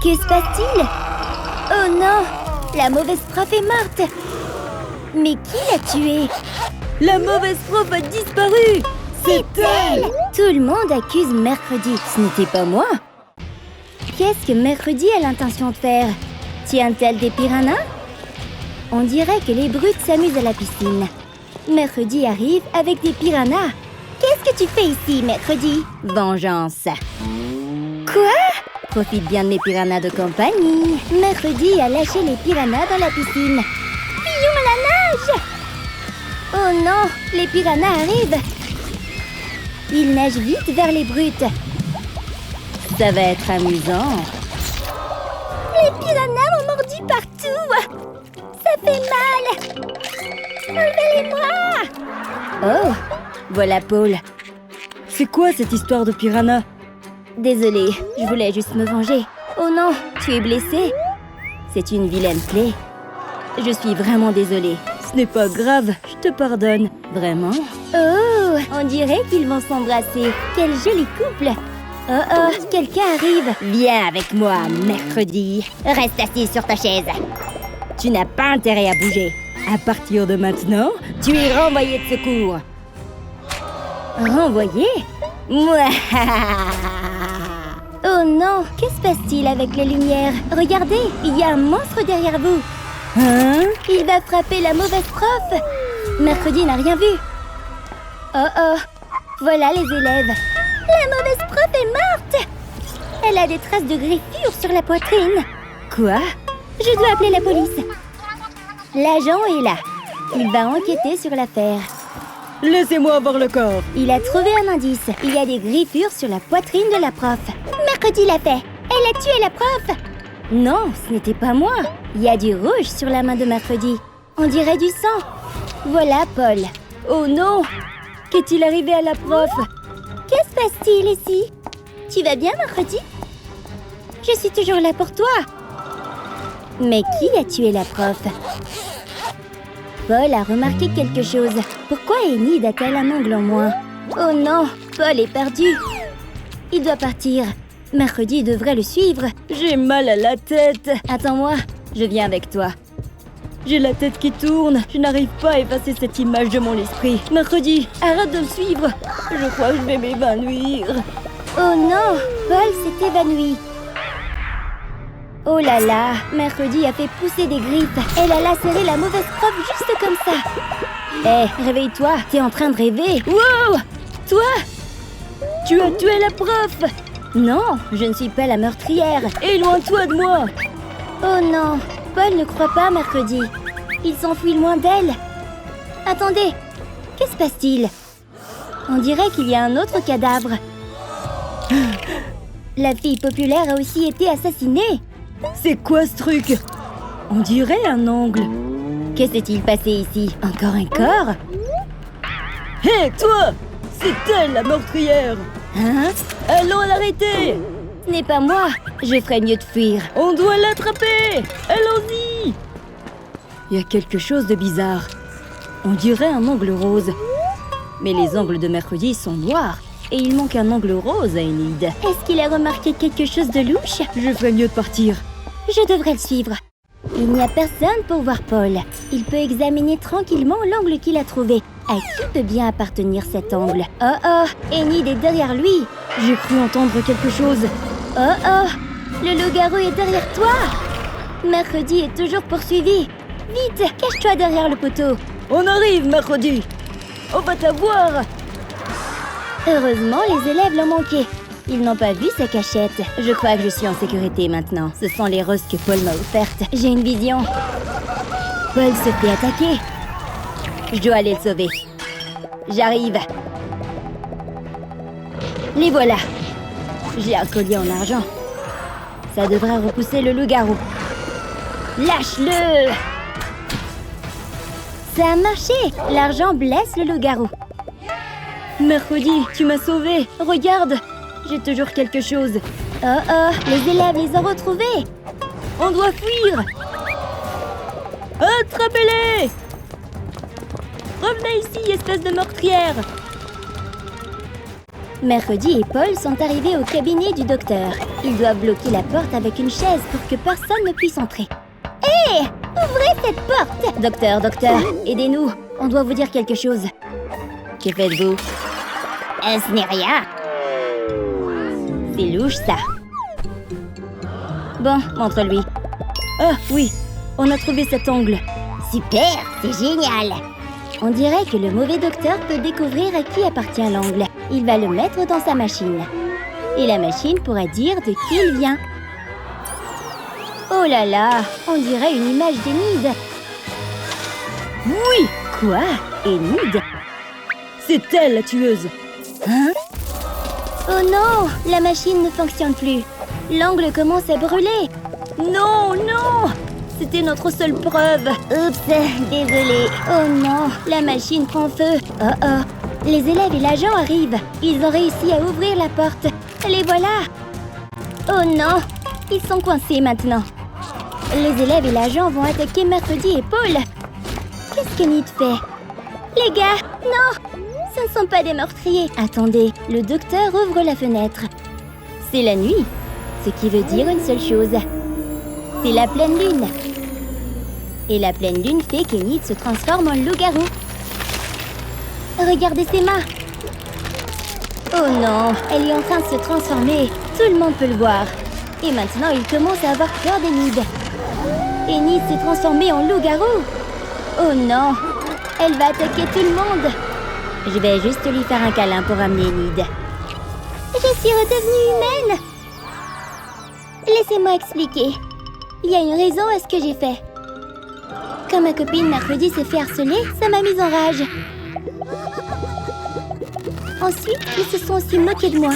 Que se passe-t-il? Oh non! La mauvaise prof est morte! Mais qui l'a tuée? La mauvaise prof a disparu! C'est elle! Tout le monde accuse Mercredi. Ce n'était pas moi. Qu'est-ce que Mercredi a l'intention de faire? Tient-elle des piranhas? On dirait que les brutes s'amusent à la piscine. Mercredi arrive avec des piranhas. Qu'est-ce que tu fais ici, Mercredi? Vengeance. Quoi? Profite bien de mes piranhas de compagnie. Mercredi a lâché les piranhas dans la piscine. Fuyons à la nage! Oh non, les piranhas arrivent. Ils nagent vite vers les brutes. Ça va être amusant. Les piranhas m'ont mordu partout. Ça fait mal. Enlevez-les-moi. Oh, voilà Paul. C'est quoi cette histoire de piranha? Désolée, je voulais juste me venger. Oh non, tu es blessé? C'est une vilaine plaie. Je suis vraiment désolée. Ce n'est pas grave, je te pardonne. Vraiment? Oh, on dirait qu'ils vont s'embrasser. Quel joli couple! Oh oh, quelqu'un arrive. Viens avec moi, Mercredi. Reste assis sur ta chaise. Tu n'as pas intérêt à bouger. À partir de maintenant, tu es renvoyé de secours. Renvoyé? Oh non, que se passe-t-il avec les lumières? Regardez, il y a un monstre derrière vous. Hein? Il va frapper la mauvaise prof. Mercredi n'a rien vu. Oh oh, voilà les élèves. La mauvaise prof est morte. Elle a des traces de griffures sur la poitrine. Quoi? Je dois appeler la police. L'agent est là. Il va enquêter sur l'affaire. Laissez-moi voir le corps. Il a trouvé un indice. Il y a des griffures sur la poitrine de la prof. Mercredi l'a fait. Elle a tué la prof. Non, ce n'était pas moi. Il y a du rouge sur la main de Mercredi. On dirait du sang. Voilà Paul. Oh non! Qu'est-il arrivé à la prof? Que se passe-t-il ici? Tu vas bien, Mercredi? Je suis toujours là pour toi. Mais qui a tué la prof? Paul a remarqué quelque chose. Pourquoi Enid a-t-elle un ongle en moins? Oh non, Paul est perdu. Il doit partir. Mercredi devrait le suivre. J'ai mal à la tête. Attends-moi, je viens avec toi. J'ai la tête qui tourne. Je n'arrive pas à effacer cette image de mon esprit. Mercredi, arrête de me suivre. Je crois que je vais m'évanouir. Oh non, Paul s'est évanoui. Oh là là, Mercredi a fait pousser des griffes. Elle a lacéré la mauvaise prof juste comme ça. Hé, réveille-toi, t'es en train de rêver. Wow! Toi? Tu as tué la prof! Non, je ne suis pas la meurtrière. Éloigne-toi de moi! Oh non, Paul ne croit pas Mercredi. Il s'enfuit loin d'elle. Attendez, que se passe-t-il? On dirait qu'il y a un autre cadavre. La fille populaire a aussi été assassinée. C'est quoi ce truc? On dirait un ongle. Que s'est-il passé ici? Encore un corps? Hé, toi! C'est elle la meurtrière! Hein? Allons l'arrêter! Ce n'est pas moi. Je ferais mieux de fuir. On doit l'attraper! Allons-y! Il y a quelque chose de bizarre. On dirait un ongle rose. Mais les ongles de Mercredi sont noirs. Et il manque un ongle rose à Enid. Est-ce qu'il a remarqué quelque chose de louche? Je ferais mieux de partir. Je devrais le suivre. Il n'y a personne pour voir Paul. Il peut examiner tranquillement l'angle qu'il a trouvé. À qui peut bien appartenir cet angle? Oh oh, Enid est derrière lui. J'ai cru entendre quelque chose. Oh oh, le loup-garou est derrière toi. Mercredi est toujours poursuivi. Vite, cache-toi derrière le poteau. On arrive, Mercredi. On va t'avoir. Heureusement, les élèves l'ont manqué. Ils n'ont pas vu sa cachette. Je crois que je suis en sécurité maintenant. Ce sont les roses que Paul m'a offertes. J'ai une vision. Paul se fait attaquer. Je dois aller le sauver. J'arrive. Les voilà. J'ai un collier en argent. Ça devrait repousser le loup-garou. Lâche-le! Ça a marché! L'argent blesse le loup-garou. Mercredi, tu m'as sauvée. Regarde, j'ai toujours quelque chose. Oh oh, les élèves les ont retrouvés. On doit fuir. Attrapez-les! Revenez ici, espèce de meurtrière! Mercredi et Paul sont arrivés au cabinet du docteur. Ils doivent bloquer la porte avec une chaise pour que personne ne puisse entrer. Hé! Ouvrez cette porte! Docteur, aidez-nous. On doit vous dire quelque chose. Que faites-vous? Ce n'est rien. C'est louche, ça. Bon, montre-lui. Ah oui, on a trouvé cet ongle. Super, c'est génial. On dirait que le mauvais docteur peut découvrir à qui appartient l'ongle. Il va le mettre dans sa machine. Et la machine pourra dire de qui il vient. Oh là là, on dirait une image d'Enid. Oui, quoi? Enid? C'est elle la tueuse. Hein? Oh non, la machine ne fonctionne plus. L'ongle commence à brûler. Non, non! C'était notre seule preuve. Oups, désolé. Oh non, la machine prend feu. Oh oh. Les élèves et l'agent arrivent. Ils ont réussi à ouvrir la porte. Les voilà. Oh non, ils sont coincés maintenant. Les élèves et l'agent vont attaquer Mercredi et Paul. Qu'est-ce qu'Enid fait? Les gars, non! Ce ne sont pas des meurtriers. Attendez, le docteur ouvre la fenêtre. C'est la nuit, ce qui veut dire une seule chose. C'est la pleine lune. Et la pleine lune fait qu'Enid se transforme en loup-garou. Regardez ses mains. Oh non, elle est en train de se transformer. Tout le monde peut le voir. Et maintenant, il commence à avoir peur d'Enid. Enid s'est transformée en loup-garou. Oh non, elle va attaquer tout le monde. Je vais juste lui faire un câlin pour amener Enid. Je suis redevenue humaine. Laissez-moi expliquer. Il y a une raison à ce que j'ai fait. Quand ma copine Mercredi s'est fait harceler, ça m'a mise en rage. Ensuite, ils se sont aussi moqués de moi.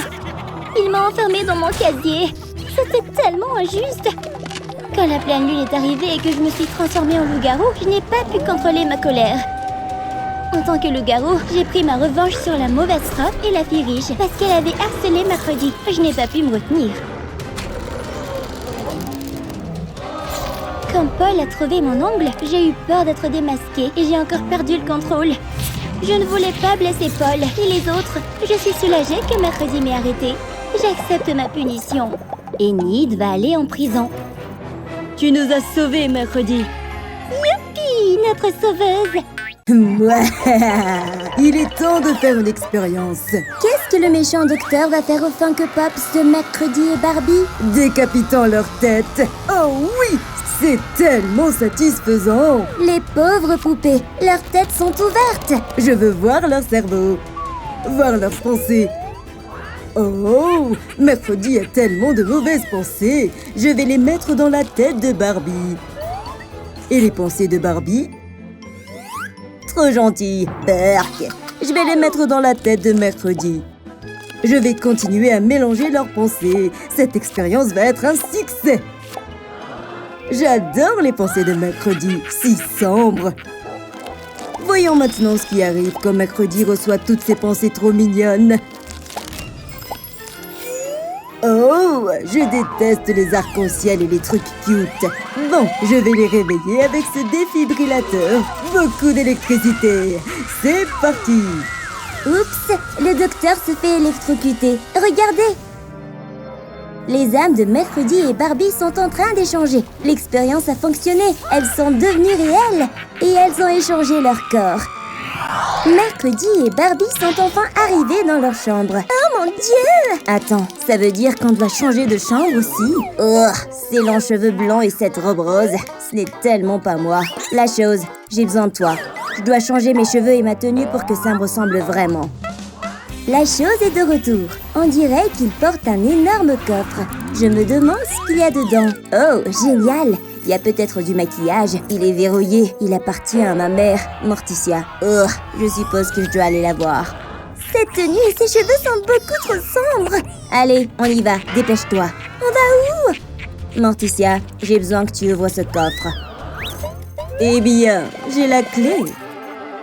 Ils m'ont enfermée dans mon casier. C'était tellement injuste. Quand la pleine lune est arrivée et que je me suis transformée en loup-garou, je n'ai pas pu contrôler ma colère. En tant que loup-garou, j'ai pris ma revanche sur la mauvaise prof et la fille riche parce qu'elle avait harcelé Mercredi. Je n'ai pas pu me retenir. Quand Paul a trouvé mon ongle, j'ai eu peur d'être démasquée et j'ai encore perdu le contrôle. Je ne voulais pas blesser Paul et les autres. Je suis soulagée que Mercredi m'ait arrêtée. J'accepte ma punition. Enid va aller en prison. Tu nous as sauvés, Mercredi. Youpi, notre sauveuse! Il est temps de faire une expérience. Qu'est-ce que le méchant docteur va faire au Funko Pops de Mercredi et Barbie? Décapitant leur tête. Oh oui, c'est tellement satisfaisant. Les pauvres poupées, leurs têtes sont ouvertes. Je veux voir leur cerveau, voir leurs pensées. Oh, Mercredi a tellement de mauvaises pensées. Je vais les mettre dans la tête de Barbie. Et les pensées de Barbie? Trop gentil, Berk. Je vais les mettre dans la tête de Mercredi. Je vais continuer à mélanger leurs pensées. Cette expérience va être un succès. J'adore les pensées de Mercredi, si sombres. Voyons maintenant ce qui arrive quand Mercredi reçoit toutes ces pensées trop mignonnes. Oh, je déteste les arcs-en-ciel et les trucs cute. Bon, je vais les réveiller avec ce défibrillateur. Beaucoup d'électricité. C'est parti. Oups, le docteur se fait électrocuter. Regardez! Les âmes de Mercredi et Barbie sont en train d'échanger. L'expérience a fonctionné. Elles sont devenues réelles. Et elles ont échangé leur corps. Mercredi et Barbie sont enfin arrivés dans leur chambre. Oh mon Dieu! Attends, ça veut dire qu'on doit changer de chambre aussi? Oh, ces longs cheveux blancs et cette robe rose, ce n'est tellement pas moi. La chose, j'ai besoin de toi. Je dois changer mes cheveux et ma tenue pour que ça me ressemble vraiment. La chose est de retour. On dirait qu'il porte un énorme coffre. Je me demande ce qu'il y a dedans. Oh, génial! Il y a peut-être du maquillage. Il est verrouillé. Il appartient à ma mère, Morticia. Oh, je suppose que je dois aller la voir. Cette tenue et ses cheveux sont beaucoup trop sombres. Allez, on y va. Dépêche-toi. On va où? Morticia, j'ai besoin que tu ouvres ce coffre. Eh bien, j'ai la clé.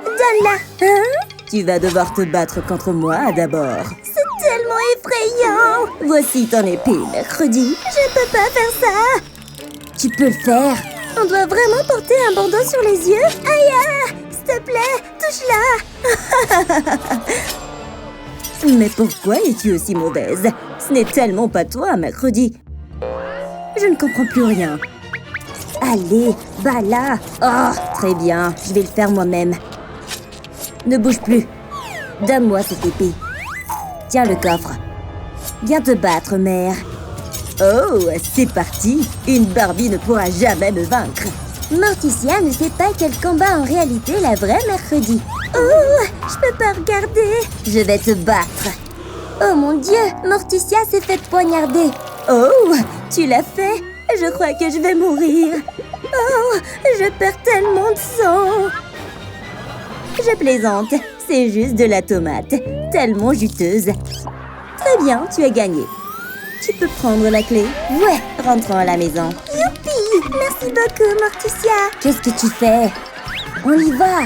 Donne-la. Hein? Tu vas devoir te battre contre moi d'abord. C'est tellement effrayant. Voici ton épée, Mercredi. Je peux pas faire ça. Tu peux le faire. On doit vraiment porter un bandeau sur les yeux. Aïe, s'il te plaît, touche-la. Mais pourquoi es-tu aussi mauvaise? Ce n'est tellement pas toi, mercredi. Je ne comprends plus rien. Allez, va là. Oh, très bien, je vais le faire moi-même. Ne bouge plus. Donne-moi cette épée. Tiens le coffre. Viens te battre, mère. Oh, c'est parti. Une Barbie ne pourra jamais me vaincre. Morticia ne sait pas qu'elle combat en réalité la vraie mercredi. Oh, je peux pas regarder. Je vais te battre. Oh mon Dieu, Morticia s'est fait poignarder. Oh, tu l'as fait? Je crois que je vais mourir. Oh, je perds tellement de sang. Je plaisante, c'est juste de la tomate, tellement juteuse. Très bien, tu as gagné. Tu peux prendre la clé? Ouais, rentrons à la maison. Youpi! Merci beaucoup, Morticia. Qu'est-ce que tu fais? On y va.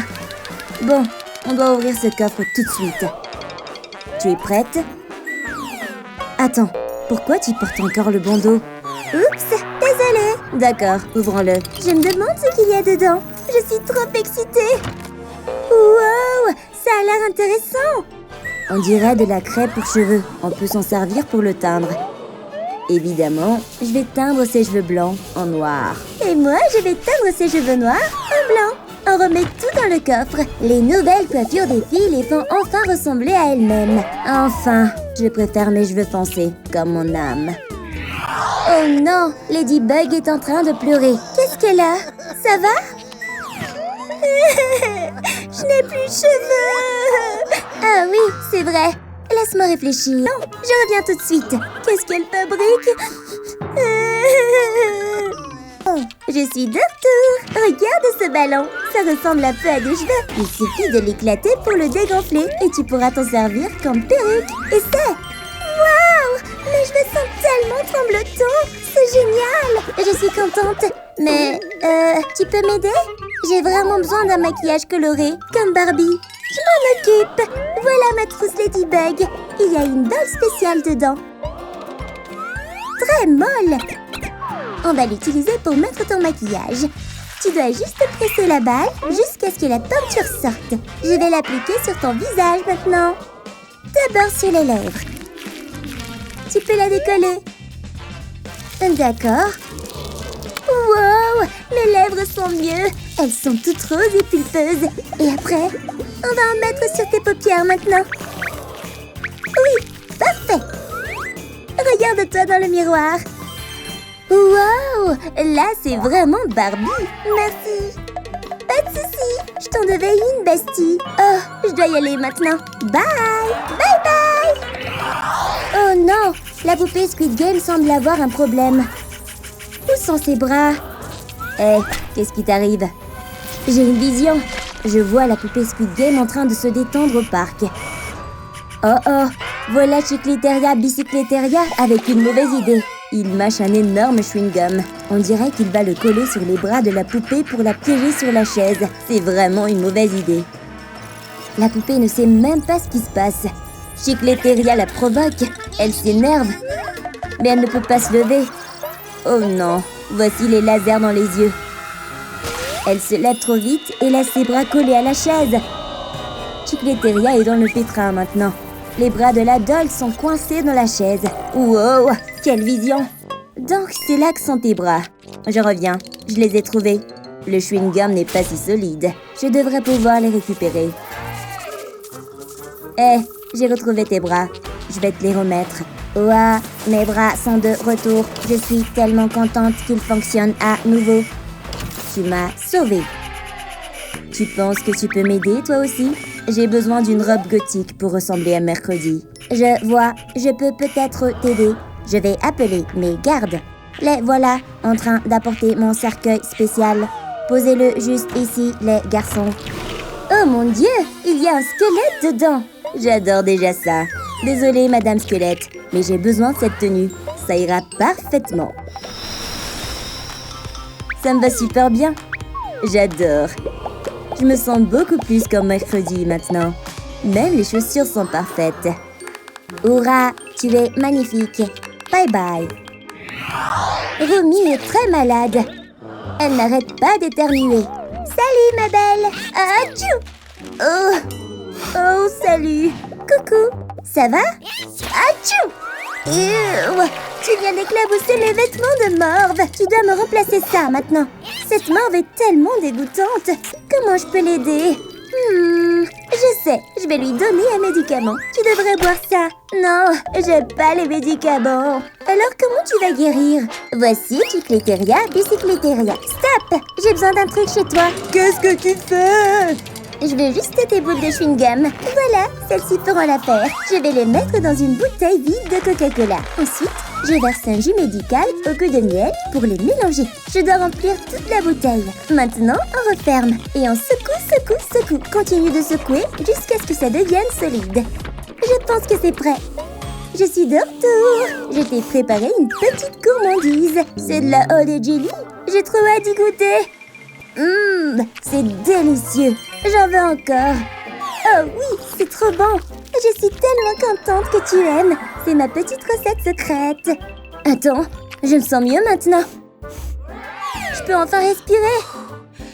Bon, on doit ouvrir ce coffre tout de suite. Tu es prête? Attends, pourquoi tu portes encore le bandeau? Oups, désolée. D'accord, ouvrons-le. Je me demande ce qu'il y a dedans. Je suis trop excitée. Wow, ça a l'air intéressant. On dirait de la craie pour cheveux. On peut s'en servir pour le teindre. Évidemment, je vais teindre ses cheveux blancs en noir. Et moi, je vais teindre ses cheveux noirs en blanc. On remet tout dans le coffre. Les nouvelles coiffures des filles les font enfin ressembler à elles-mêmes. Enfin, je préfère mes cheveux foncés, comme mon âme. Oh non, Ladybug est en train de pleurer. Qu'est-ce qu'elle a? Ça va? Je n'ai plus de cheveux. Ah oui, c'est vrai. Laisse-moi réfléchir. Non, je reviens tout de suite. Qu'est-ce qu'elle fabrique? Oh, je suis de retour. Regarde ce ballon. Ça ressemble un peu à des cheveux. Il suffit de l'éclater pour le dégonfler et tu pourras t'en servir comme perruque. Et c'est... Waouh! Mes cheveux sont tellement tremblotants. C'est génial. Je suis contente. Mais, tu peux m'aider? J'ai vraiment besoin d'un maquillage coloré, comme Barbie. Je m'en occupe. Voilà ma trousse Ladybug. Il y a une balle spéciale dedans. Très molle. On va l'utiliser pour mettre ton maquillage. Tu dois juste presser la balle jusqu'à ce que la peinture sorte. Je vais l'appliquer sur ton visage maintenant. D'abord sur les lèvres. Tu peux la décoller. D'accord. Wow, mes lèvres sont mieux. Elles sont toutes roses et pulpeuses. Et après, on va en mettre sur tes paupières maintenant. Oui, parfait. Regarde-toi dans le miroir. Wow, là c'est vraiment Barbie. Merci. Pas de souci, je t'en devais une, bestie. Oh, je dois y aller maintenant. Bye, bye bye. Oh non, la poupée Squid Game semble avoir un problème. Où sont ses bras? Qu'est-ce qui t'arrive? J'ai une vision. Je vois la poupée Squid Game en train de se détendre au parc. Oh, voilà Chicleteria Bicycleteria avec une mauvaise idée. Il mâche un énorme chewing-gum. On dirait qu'il va le coller sur les bras de la poupée pour la piéger sur la chaise. C'est vraiment une mauvaise idée. La poupée ne sait même pas ce qui se passe. Chicleteria la provoque. Elle s'énerve. Mais elle ne peut pas se lever. Oh non, voici les lasers dans les yeux. Elle se lève trop vite et laisse ses bras collés à la chaise. Chicleteria est dans le pétrin maintenant. Les bras de la doll sont coincés dans la chaise. Wow, quelle vision! Donc c'est là que sont tes bras. Je reviens, je les ai trouvés. Le chewing-gum n'est pas si solide. Je devrais pouvoir les récupérer. J'ai retrouvé tes bras. Je vais te les remettre. Ouah, mes bras sont de retour. Je suis tellement contente qu'ils fonctionnent à nouveau. Tu m'as sauvée. Tu penses que tu peux m'aider, toi aussi? J'ai besoin d'une robe gothique pour ressembler à mercredi. Je vois, je peux peut-être t'aider. Je vais appeler mes gardes. Les voilà, en train d'apporter mon cercueil spécial. Posez-le juste ici, les garçons. Oh mon Dieu, il y a un squelette dedans. J'adore déjà ça. Désolée, Madame Squelette, mais j'ai besoin de cette tenue. Ça ira parfaitement. Ça me va super bien. J'adore. Je me sens beaucoup plus comme mercredi maintenant. Même les chaussures sont parfaites. Hurrah, tu es magnifique. Bye bye. Romy est très malade. Elle n'arrête pas d'éternuer. Salut, ma belle. Atchou. Oh, salut. Coucou, ça va? Atchou! Tu viens d'éclabousser mes vêtements de morve. Tu dois me remplacer ça maintenant. Cette morve est tellement dégoûtante. Comment je peux l'aider? Je sais, je vais lui donner un médicament. Tu devrais boire ça. Non, j'aime pas les médicaments. Alors comment tu vas guérir? Voici Chicleteria Bicycleteria. Stop! J'ai besoin d'un truc chez toi. Qu'est-ce que tu fais? Je vais juste tes boules de chewing-gum. Voilà, celles-ci feront l'affaire. Je vais les mettre dans une bouteille vide de Coca-Cola. Ensuite, je verse un jus médical au goût de miel pour les mélanger. Je dois remplir toute la bouteille. Maintenant, on referme. Et on secoue. Continue de secouer jusqu'à ce que ça devienne solide. Je pense que c'est prêt. Je suis de retour. Je t'ai préparé une petite gourmandise. C'est de la Holly Jelly. J'ai trop hâte d'y goûter. C'est délicieux. J'en veux encore. Oh oui, c'est trop bon. Je suis tellement contente que tu aimes. C'est ma petite recette secrète. Attends, je me sens mieux maintenant. Je peux enfin respirer.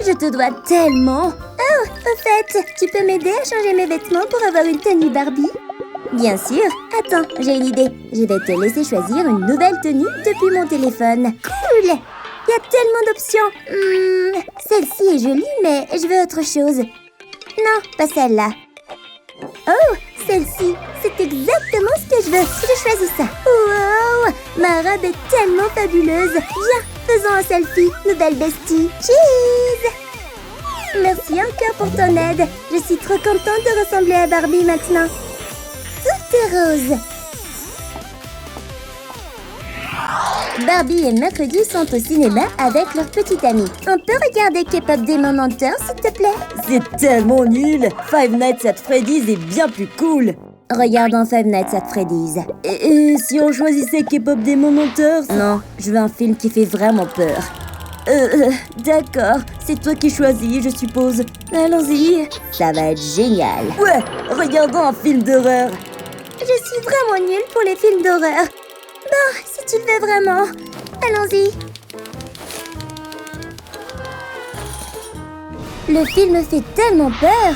Je te dois tellement. Oh, au fait, tu peux m'aider à changer mes vêtements pour avoir une tenue Barbie? Bien sûr. Attends, j'ai une idée. Je vais te laisser choisir une nouvelle tenue depuis mon téléphone. Cool! Il y a tellement d'options. Celle-ci est jolie, mais je veux autre chose. Non, pas celle-là. Oh, celle-ci, c'est exactement ce que je veux. Je choisis ça. Wow, ma robe est tellement fabuleuse. Viens, faisons un selfie, nouvelle bestie. Cheese! Merci encore pour ton aide. Je suis trop contente de ressembler à Barbie maintenant. Tout est rose. Barbie et Mercredi sont au cinéma avec leur petite amie. On peut regarder K-pop Demon Hunter, s'il te plaît? C'est tellement nul. Five Nights at Freddy's est bien plus cool. Regardons Five Nights at Freddy's. Et si on choisissait K-pop Demon Hunter? Non, je veux un film qui fait vraiment peur. D'accord. C'est toi qui choisis, je suppose. Allons-y. Ça va être génial. Ouais, regardons un film d'horreur. Je suis vraiment nulle pour les films d'horreur. Bon, si tu le veux vraiment, allons-y. Le film fait tellement peur.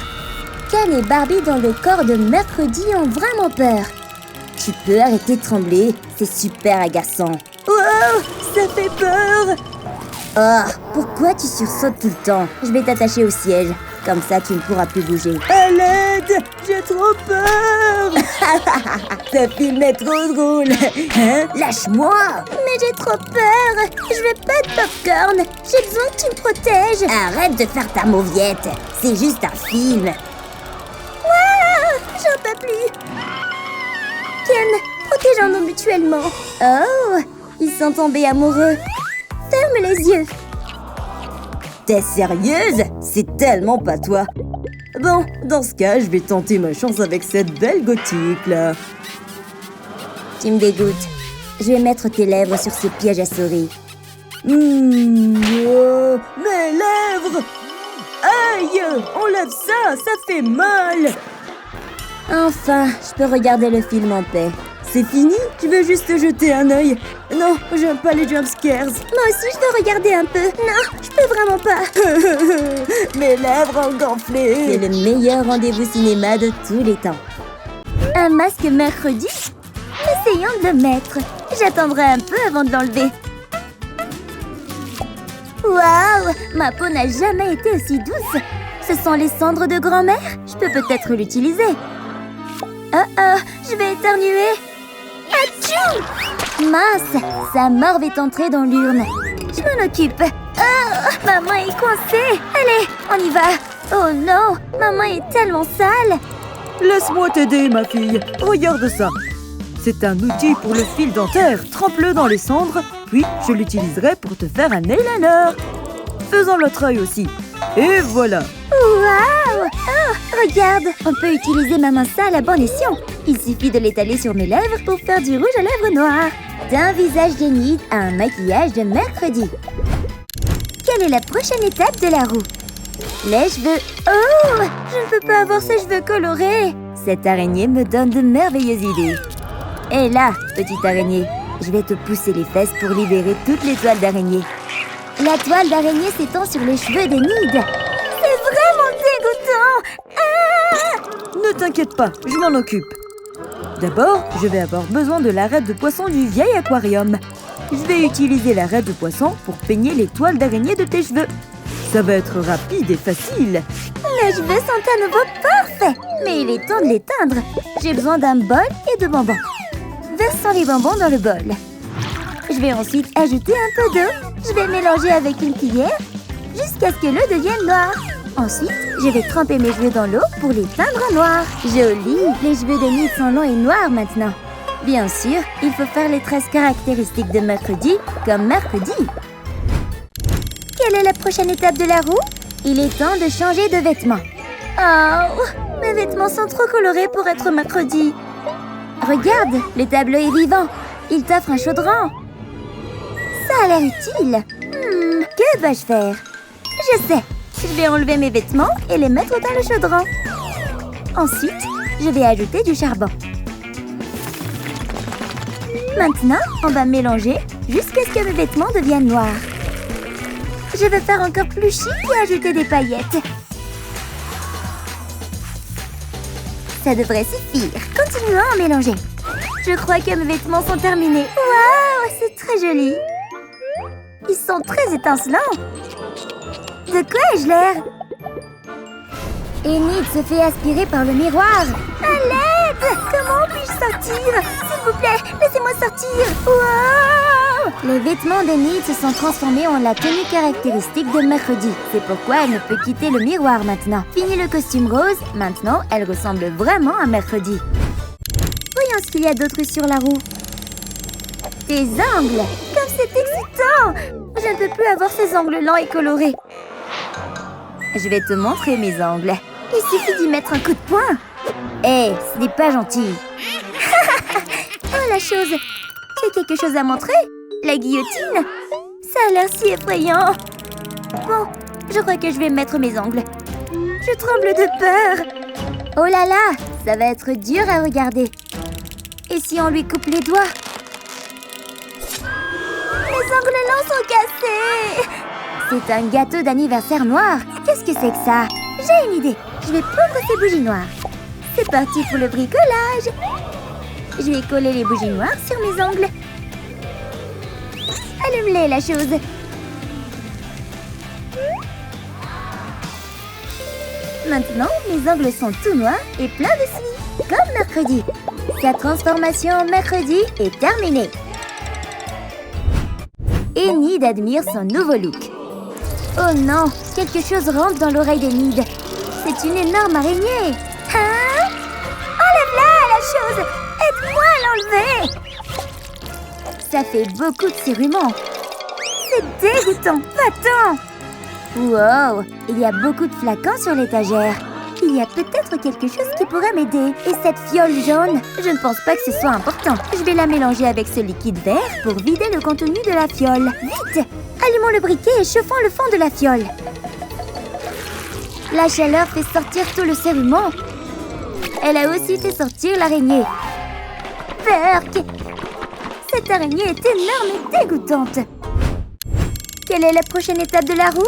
Ken et Barbie dans le corps de Mercredi ont vraiment peur. Tu peux arrêter de trembler, c'est super agaçant. Wow, ça fait peur. Oh, pourquoi tu sursautes tout le temps? Je vais t'attacher au siège, comme ça tu ne pourras plus bouger. À l'aide, j'ai trop peur. Ce film est trop drôle. Hein? Lâche-moi. Mais j'ai trop peur. Je veux pas de popcorn. J'ai besoin que tu me protèges. Arrête de faire ta mauviette. C'est juste un film. Waouh, j'en peux plus. Ken, protégeons-nous mutuellement. Oh, ils sont tombés amoureux. Ferme les yeux. T'es sérieuse? C'est tellement pas toi. Bon, dans ce cas, je vais tenter ma chance avec cette belle gothique, là. Tu me dégoûtes. Je vais mettre tes lèvres sur ce piège à souris. Oh, mes lèvres! Aïe! Enlève ça, ça fait mal! Enfin, je peux regarder le film en paix. C'est fini? Tu veux juste jeter un œil? Non, j'aime pas les jumpscares. Moi aussi, je veux regarder un peu. Non, je peux vraiment pas. Mes lèvres ont gonflé. C'est le meilleur rendez-vous cinéma de tous les temps. Un masque Mercredi? Essayons de le mettre. J'attendrai un peu avant de l'enlever. Waouh! Ma peau n'a jamais été aussi douce. Ce sont les cendres de grand-mère? Je peux peut-être l'utiliser. Oh, je vais éternuer. Atchou! Mince, sa morve est entrée dans l'urne. Je m'en occupe. Oh, ma main est coincée. Allez, on y va. Oh non, ma main est tellement sale. Laisse-moi t'aider, ma fille. Regarde ça. C'est un outil pour le fil dentaire. Trempe-le dans les cendres, puis je l'utiliserai pour te faire un eyeliner. Faisons l'autre œil aussi. Et voilà. Waouh! Oh, regarde, on peut utiliser ma main sale à bon escient. Il suffit de l'étaler sur mes lèvres pour faire du rouge à lèvres noir. D'un visage génide à un maquillage de Mercredi. Quelle est la prochaine étape de la roue? Les cheveux. Oh! Je ne peux pas avoir ces cheveux colorés. Cette araignée me donne de merveilleuses idées. Et là, petite araignée, je vais te pousser les fesses pour libérer toutes les toiles d'araignée. La toile d'araignée s'étend sur les cheveux d'Enid. C'est vraiment dégoûtant. Ah! Ne t'inquiète pas, je m'en occupe. D'abord, je vais avoir besoin de l'arête de poisson du vieil aquarium. Je vais utiliser l'arête de poisson pour peigner les toiles d'araignée de tes cheveux. Ça va être rapide et facile. Mes cheveux sont à nouveau parfaits. Mais il est temps de les teindre. J'ai besoin d'un bol et de bonbons. Versons les bonbons dans le bol. Je vais ensuite ajouter un peu d'eau. Je vais mélanger avec une cuillère jusqu'à ce que l'eau devienne noire. Ensuite, je vais tremper mes cheveux dans l'eau pour les teindre en noir. Joli! Les cheveux de Nid sont longs et noirs maintenant. Bien sûr, il faut faire les tresses caractéristiques de mercredi comme mercredi. Quelle est la prochaine étape de la roue? Il est temps de changer de vêtements. Oh! Mes vêtements sont trop colorés pour être mercredi. Regarde, le tableau est vivant. Il t'offre un chaudron. Ça a l'air utile. Que vais-je faire? Je sais. Je vais enlever mes vêtements et les mettre dans le chaudron. Ensuite, je vais ajouter du charbon. Maintenant, on va mélanger jusqu'à ce que mes vêtements deviennent noirs. Je vais faire encore plus chic et ajouter des paillettes. Ça devrait suffire. Continuons à mélanger. Je crois que mes vêtements sont terminés. Waouh, c'est très joli. Ils sont très étincelants. De quoi ai-je l'air? Enid se fait aspirer par le miroir. À l'aide! Comment puis-je sortir? S'il vous plaît, laissez-moi sortir. Wow! Les vêtements d'Enid se sont transformés en la tenue caractéristique de mercredi. C'est pourquoi elle ne peut quitter le miroir maintenant. Fini le costume rose, maintenant elle ressemble vraiment à mercredi. Voyons ce qu'il y a d'autre sur la roue. Tes ongles! Comme c'est excitant! Je ne peux plus avoir ces ongles lents et colorés. Je vais te montrer mes ongles. Il suffit d'y mettre un coup de poing. Hé, ce n'est pas gentil. Oh, la chose. Tu as quelque chose à montrer? La guillotine? Ça a l'air si effrayant. Bon, je crois que je vais mettre mes ongles. Je tremble de peur. Oh là là, ça va être dur à regarder. Et si on lui coupe les doigts? Mes ongles longs sont cassés. C'est un gâteau d'anniversaire noir. Qu'est-ce que c'est que ça? J'ai une idée. Je vais prendre ces bougies noires. C'est parti pour le bricolage. Je vais coller les bougies noires sur mes ongles. Allume-les, la chose. Maintenant, mes ongles sont tout noirs et pleins de cils, comme mercredi. Sa transformation en mercredi est terminée. Enid admire son nouveau look. Oh non, quelque chose rentre dans l'oreille d'Enid. C'est une énorme araignée. Hein? Enlève-la, la chose! Aide-moi à l'enlever! Ça fait beaucoup de serruments. C'est dégoûtant. Va-t'en! Wow! Il y a beaucoup de flacons sur l'étagère. Il y a peut-être quelque chose qui pourrait m'aider. Et cette fiole jaune? Je ne pense pas que ce soit important. Je vais la mélanger avec ce liquide vert pour vider le contenu de la fiole. Vite! Allumons le briquet et chauffons le fond de la fiole. La chaleur fait sortir tout le cérument. Elle a aussi fait sortir l'araignée. Berk! Cette araignée est énorme et dégoûtante. Quelle est la prochaine étape de la roue?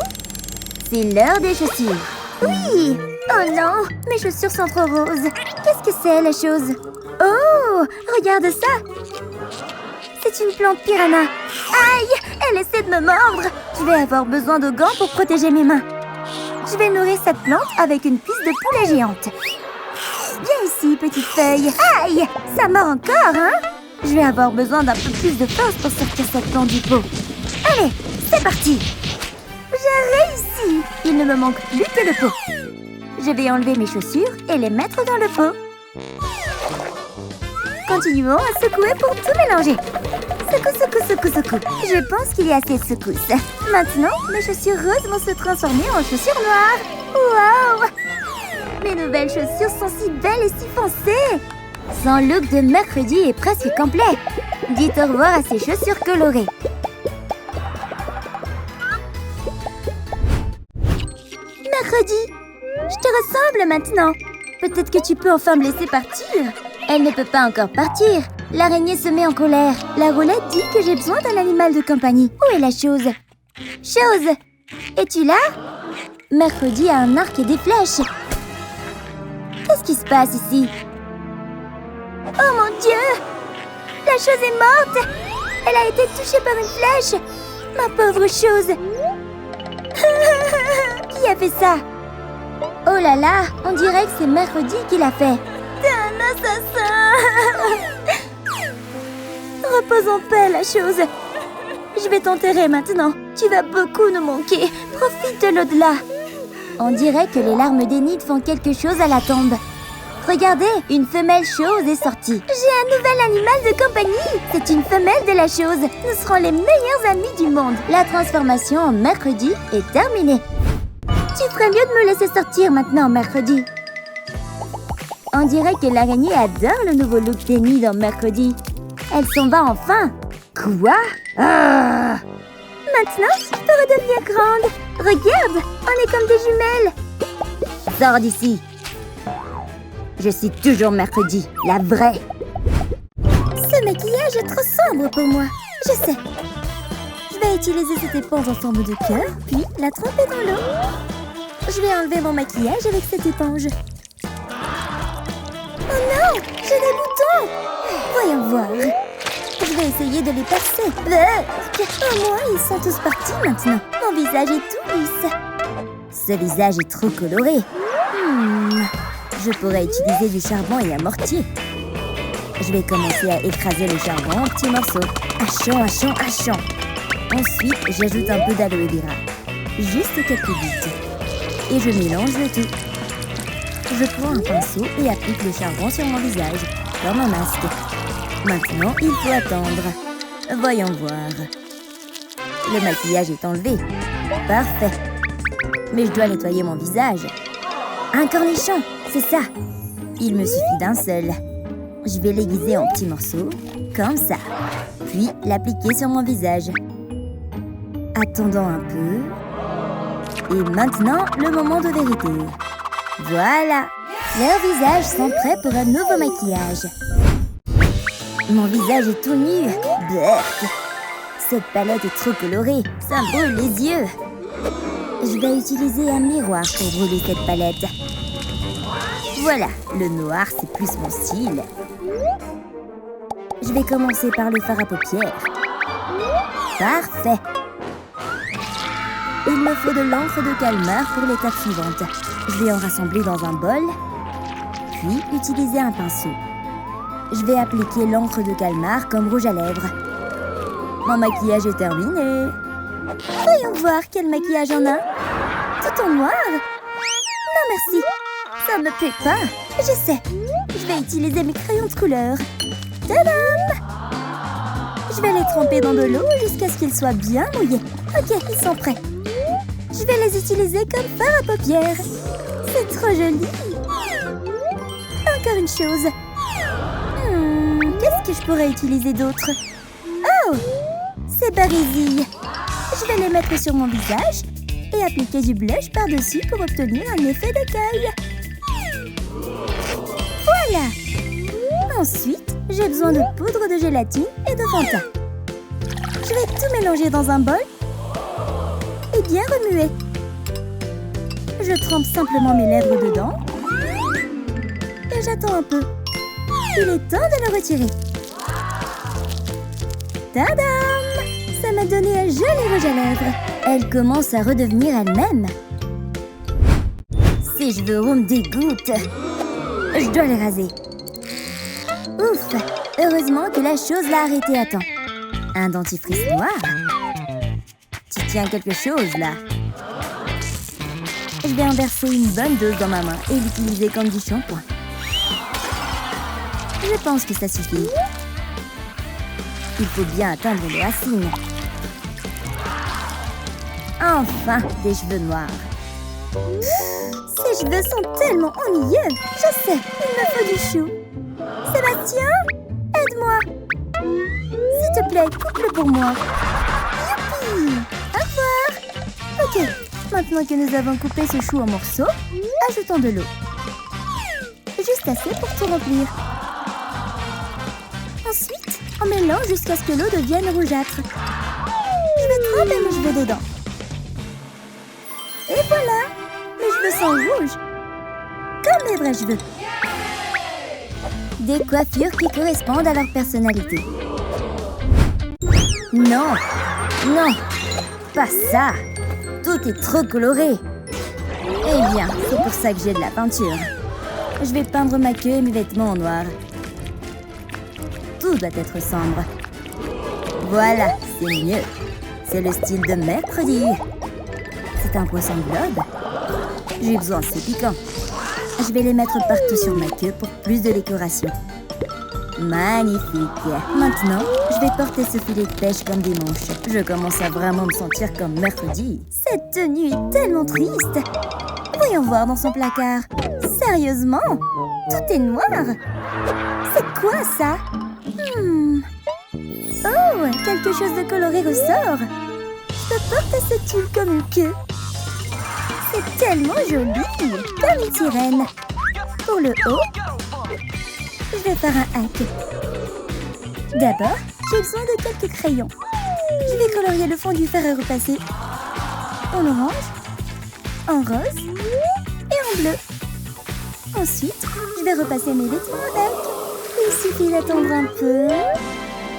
C'est l'heure des chaussures. Oui! Oh non! Mes chaussures sont trop roses. Qu'est-ce que c'est, la chose? Oh! Regarde ça! C'est une plante piranha. Aïe! Elle essaie de me mordre. Je vais avoir besoin de gants pour protéger mes mains. Je vais nourrir cette plante avec une cuisse de poulet géante. Viens ici, petite feuille. Aïe! Ça mord encore, hein? Je vais avoir besoin d'un peu plus de force pour sortir cette plante du pot. Allez, c'est parti! J'ai réussi! Il ne me manque plus que le pot. Je vais enlever mes chaussures et les mettre dans le pot. Continuons à secouer pour tout mélanger. Secoue, secoue, secoue, secoue. Je pense qu'il y a assez de secousses. Maintenant, mes chaussures roses vont se transformer en chaussures noires. Waouh! Mes nouvelles chaussures sont si belles et si foncées. Son look de mercredi est presque complet. Dites au revoir à ces chaussures colorées. Mercredi, je te ressemble maintenant. Peut-être que tu peux enfin me laisser partir. Elle ne peut pas encore partir. L'araignée se met en colère. La roulette dit que j'ai besoin d'un animal de compagnie. Où est la chose? Chose, es-tu là? Mercredi a un arc et des flèches. Qu'est-ce qui se passe ici? Oh mon Dieu! La chose est morte! Elle a été touchée par une flèche! Ma pauvre chose! Qui a fait ça? Oh là là, on dirait que c'est Mercredi qui l'a fait. T'es un assassin! Repose en paix, la chose. Je vais t'enterrer maintenant. Tu vas beaucoup nous manquer. Profite de l'au-delà. On dirait que les larmes d'Enid font quelque chose à la tombe. Regardez, une femelle chose est sortie. J'ai un nouvel animal de compagnie. C'est une femelle de la chose. Nous serons les meilleurs amis du monde. La transformation en Mercredi est terminée. Tu ferais mieux de me laisser sortir maintenant, Mercredi. On dirait que l'araignée adore le nouveau look d'Enid en Mercredi. Elle s'en va enfin. Quoi? Ah! Maintenant, je peux redevenir grande. Regarde, on est comme des jumelles. Sors d'ici. Je suis toujours Mercredi, la vraie. Ce maquillage est trop sombre pour moi. Je sais. Je vais utiliser cette éponge en forme de cœur, puis la tremper dans l'eau. Je vais enlever mon maquillage avec cette éponge. Oh non, j'ai des boutons. Voyons voir. Je vais essayer de les percer. Oh moi, ils sont tous partis maintenant. Mon visage est tout lisse. Ce visage est trop coloré. Je pourrais utiliser du charbon et un mortier. Je vais commencer à écraser le charbon en petits morceaux. Hachons, hachons, hachons. Ensuite, j'ajoute un peu d'aloe vera. Juste quelques gouttes. Et je mélange le tout. Je prends un pinceau et applique le charbon sur mon visage, comme un masque. Maintenant, il faut attendre. Voyons voir. Le maquillage est enlevé. Parfait. Mais je dois nettoyer mon visage. Un cornichon, c'est ça. Il me suffit d'un seul. Je vais l'aiguiser en petits morceaux, comme ça. Puis l'appliquer sur mon visage. Attendons un peu. Et maintenant, le moment de vérité. Voilà. Leurs visages sont prêts pour un nouveau maquillage. Mon visage est tout nu. Blech. Cette palette est trop colorée. Ça me brûle les yeux. Je vais utiliser un miroir pour brûler cette palette. Voilà, le noir, c'est plus mon style. Je vais commencer par le fard à paupières. Parfait. Il me faut de l'encre de calmar pour l'étape suivante. Je vais en rassembler dans un bol, puis utiliser un pinceau. Je vais appliquer l'encre de calmar comme rouge à lèvres. Mon maquillage est terminé. Voyons voir quel maquillage on a. Tout en noir? Non merci, ça me plaît pas. Je sais, je vais utiliser mes crayons de couleur. Tadam! Je vais les tremper dans de l'eau jusqu'à ce qu'ils soient bien mouillés. Ok, ils sont prêts. Je vais les utiliser comme fard à paupières. C'est trop joli. Encore une chose. Qu'est-ce que je pourrais utiliser d'autre? Oh! Ces barésilles. Je vais les mettre sur mon visage et appliquer du blush par-dessus pour obtenir un effet d'écaille. Voilà! Ensuite, j'ai besoin de poudre de gélatine et de Fanta. Je vais tout mélanger dans un bol et bien remuer. Je trempe simplement mes lèvres dedans et j'attends un peu. Il est temps de le retirer. Tadam! Ça m'a donné un joli rouge à lèvres. Elle commence à redevenir elle-même. Ces cheveux roux me dégoûtent. Je dois les raser. Ouf! Heureusement que la chose l'a arrêté à temps. Un dentifrice noir? Tu tiens quelque chose, là? Je vais en verser une bonne dose dans ma main et l'utiliser comme du shampoing. Je pense que ça suffit. Il faut bien atteindre les racines. Enfin, des cheveux noirs. Ces cheveux sont tellement ennuyeux. Je sais, il me faut du chou. Sébastien, aide-moi. S'il te plaît, coupe-le pour moi. Youpi! Au revoir. Ok, maintenant que nous avons coupé ce chou en morceaux, ajoutons de l'eau. Juste assez pour tout remplir. Ensuite, on mélange jusqu'à ce que l'eau devienne rougeâtre. Je vais tremper mes cheveux dedans. Et voilà, mes cheveux sont rouges. comme mes vrais cheveux. Des coiffures qui correspondent à leur personnalité. Non, non, pas ça. Tout est trop coloré. Eh bien, c'est pour ça que j'ai de la peinture. Je vais peindre ma queue et mes vêtements en noir. Tout doit être sombre. Voilà, c'est mieux. C'est le style de mercredi. C'est un poisson globe. J'ai besoin de ces piquants. Je vais les mettre partout sur ma queue pour plus de décoration. Magnifique. Maintenant, je vais porter ce filet de pêche comme des manches. Je commence à vraiment me sentir comme mercredi. Cette tenue est tellement triste. Voyons voir dans son placard. Sérieusement? Tout est noir. C'est quoi ça? Oh, quelque chose de coloré ressort. Je peux porter ce tulle comme une queue. C'est tellement joli, comme une sirène. Pour le haut, je vais faire un hack. D'abord, j'ai besoin de quelques crayons. Je vais colorier le fond du fer à repasser en orange, en rose et en bleu. Ensuite, je vais repasser mes vêtements avec. Il suffit d'attendre un peu.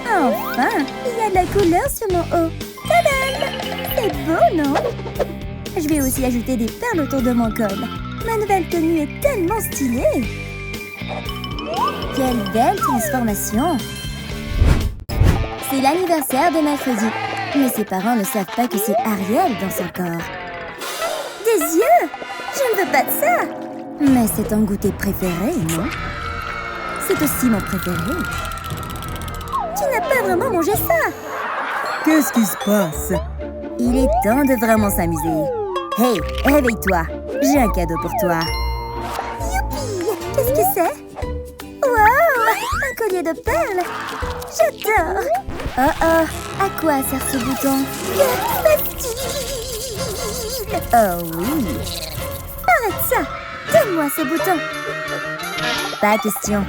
Enfin, il y a de la couleur sur mon haut. Tadam! C'est beau, non? Je vais aussi ajouter des perles autour de mon col. Ma nouvelle tenue est tellement stylée. Quelle belle transformation! C'est l'anniversaire de mercredi. Mais ses parents ne savent pas que c'est Ariel dans son corps. Des yeux! Je ne veux pas de ça! Mais c'est ton goûter préféré, non? C'est aussi mon préféré. Tu n'as pas vraiment mangé ça! Qu'est-ce qui se passe? Il est temps de vraiment s'amuser. Hey, réveille-toi. J'ai un cadeau pour toi. Youpi! Qu'est-ce que c'est? Wow! Un collier de perles! J'adore! Oh, à quoi sert ce bouton? Facile! Oh oui! Arrête ça! Donne-moi ce bouton! Pas question.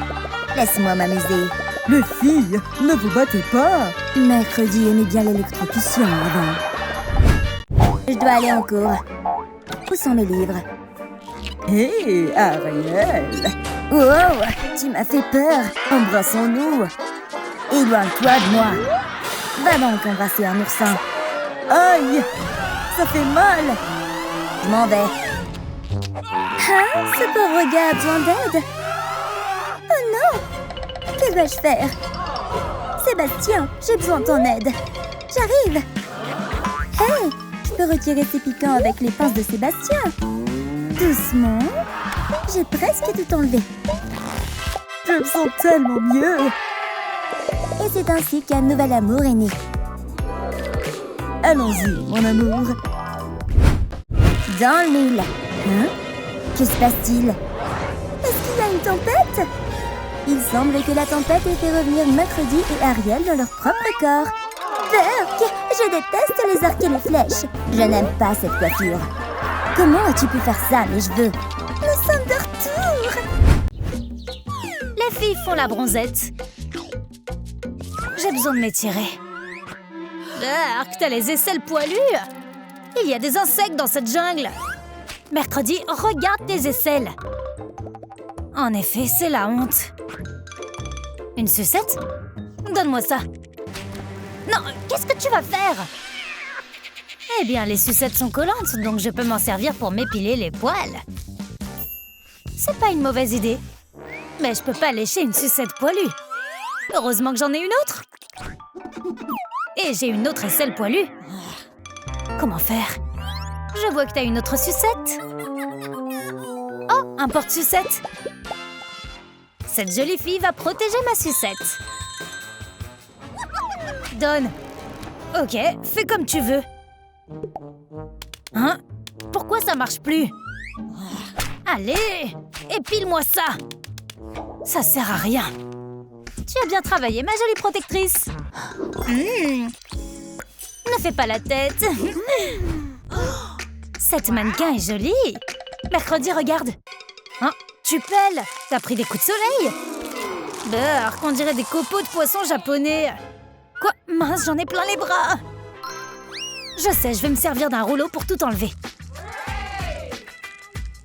Laisse-moi m'amuser. Les filles, ne vous battez pas. Mercredi aimait bien l'électrocution avant. Je dois aller en cours. Où sont mes livres? Hé, Ariel! Wow! Tu m'as fait peur! Embrassons-nous! Éloigne-toi de moi! Va donc embrasser un oursin! Aïe! Ça fait mal! Je m'en vais. Hein? Ce pauvre gars a besoin d'aide? Oh non! Que dois-je faire? Sébastien, j'ai besoin de ton aide. J'arrive! Hey! Je peux retirer ces piquants avec les pinces de Sébastien. Doucement. J'ai presque tout enlevé. Je me sens tellement mieux! Et c'est ainsi qu'un nouvel amour est né. Allons-y, mon amour. Dans le mille. Hein? Que se passe-t-il? Est-ce qu'il y a une tempête? Il semble que la tempête ait fait revenir Mercredi et Ariel dans leur propre corps. Burk! Je déteste les arcs et les flèches. Je n'aime pas cette coiffure. Comment as-tu pu faire ça, mes cheveux? Nous sommes de retour! Les filles font la bronzette. J'ai besoin de m'étirer. Burk, t'as les aisselles poilues. Il y a des insectes dans cette jungle. Mercredi, regarde tes aisselles. En effet, c'est la honte. Une sucette? Donne-moi ça. Non, qu'est-ce que tu vas faire? Eh bien, les sucettes sont collantes, donc je peux m'en servir pour m'épiler les poils. C'est pas une mauvaise idée. Mais je peux pas lécher une sucette poilue. Heureusement que j'en ai une autre. Et j'ai une autre aisselle poilue. Comment faire? Je vois que t'as une autre sucette. Oh, un porte-sucette. Cette jolie fille va protéger ma sucette. Donne. Ok, fais comme tu veux. Hein? Pourquoi ça marche plus? Allez, épile-moi ça. Ça sert à rien. Tu as bien travaillé, ma jolie protectrice. Ne fais pas la tête. Cette mannequin est jolie. Mercredi, regarde. Hein? Tu pèles. T'as pris des coups de soleil. Burk, on dirait des copeaux de poissons japonais. Quoi? Mince, j'en ai plein les bras. Je sais, je vais me servir d'un rouleau pour tout enlever.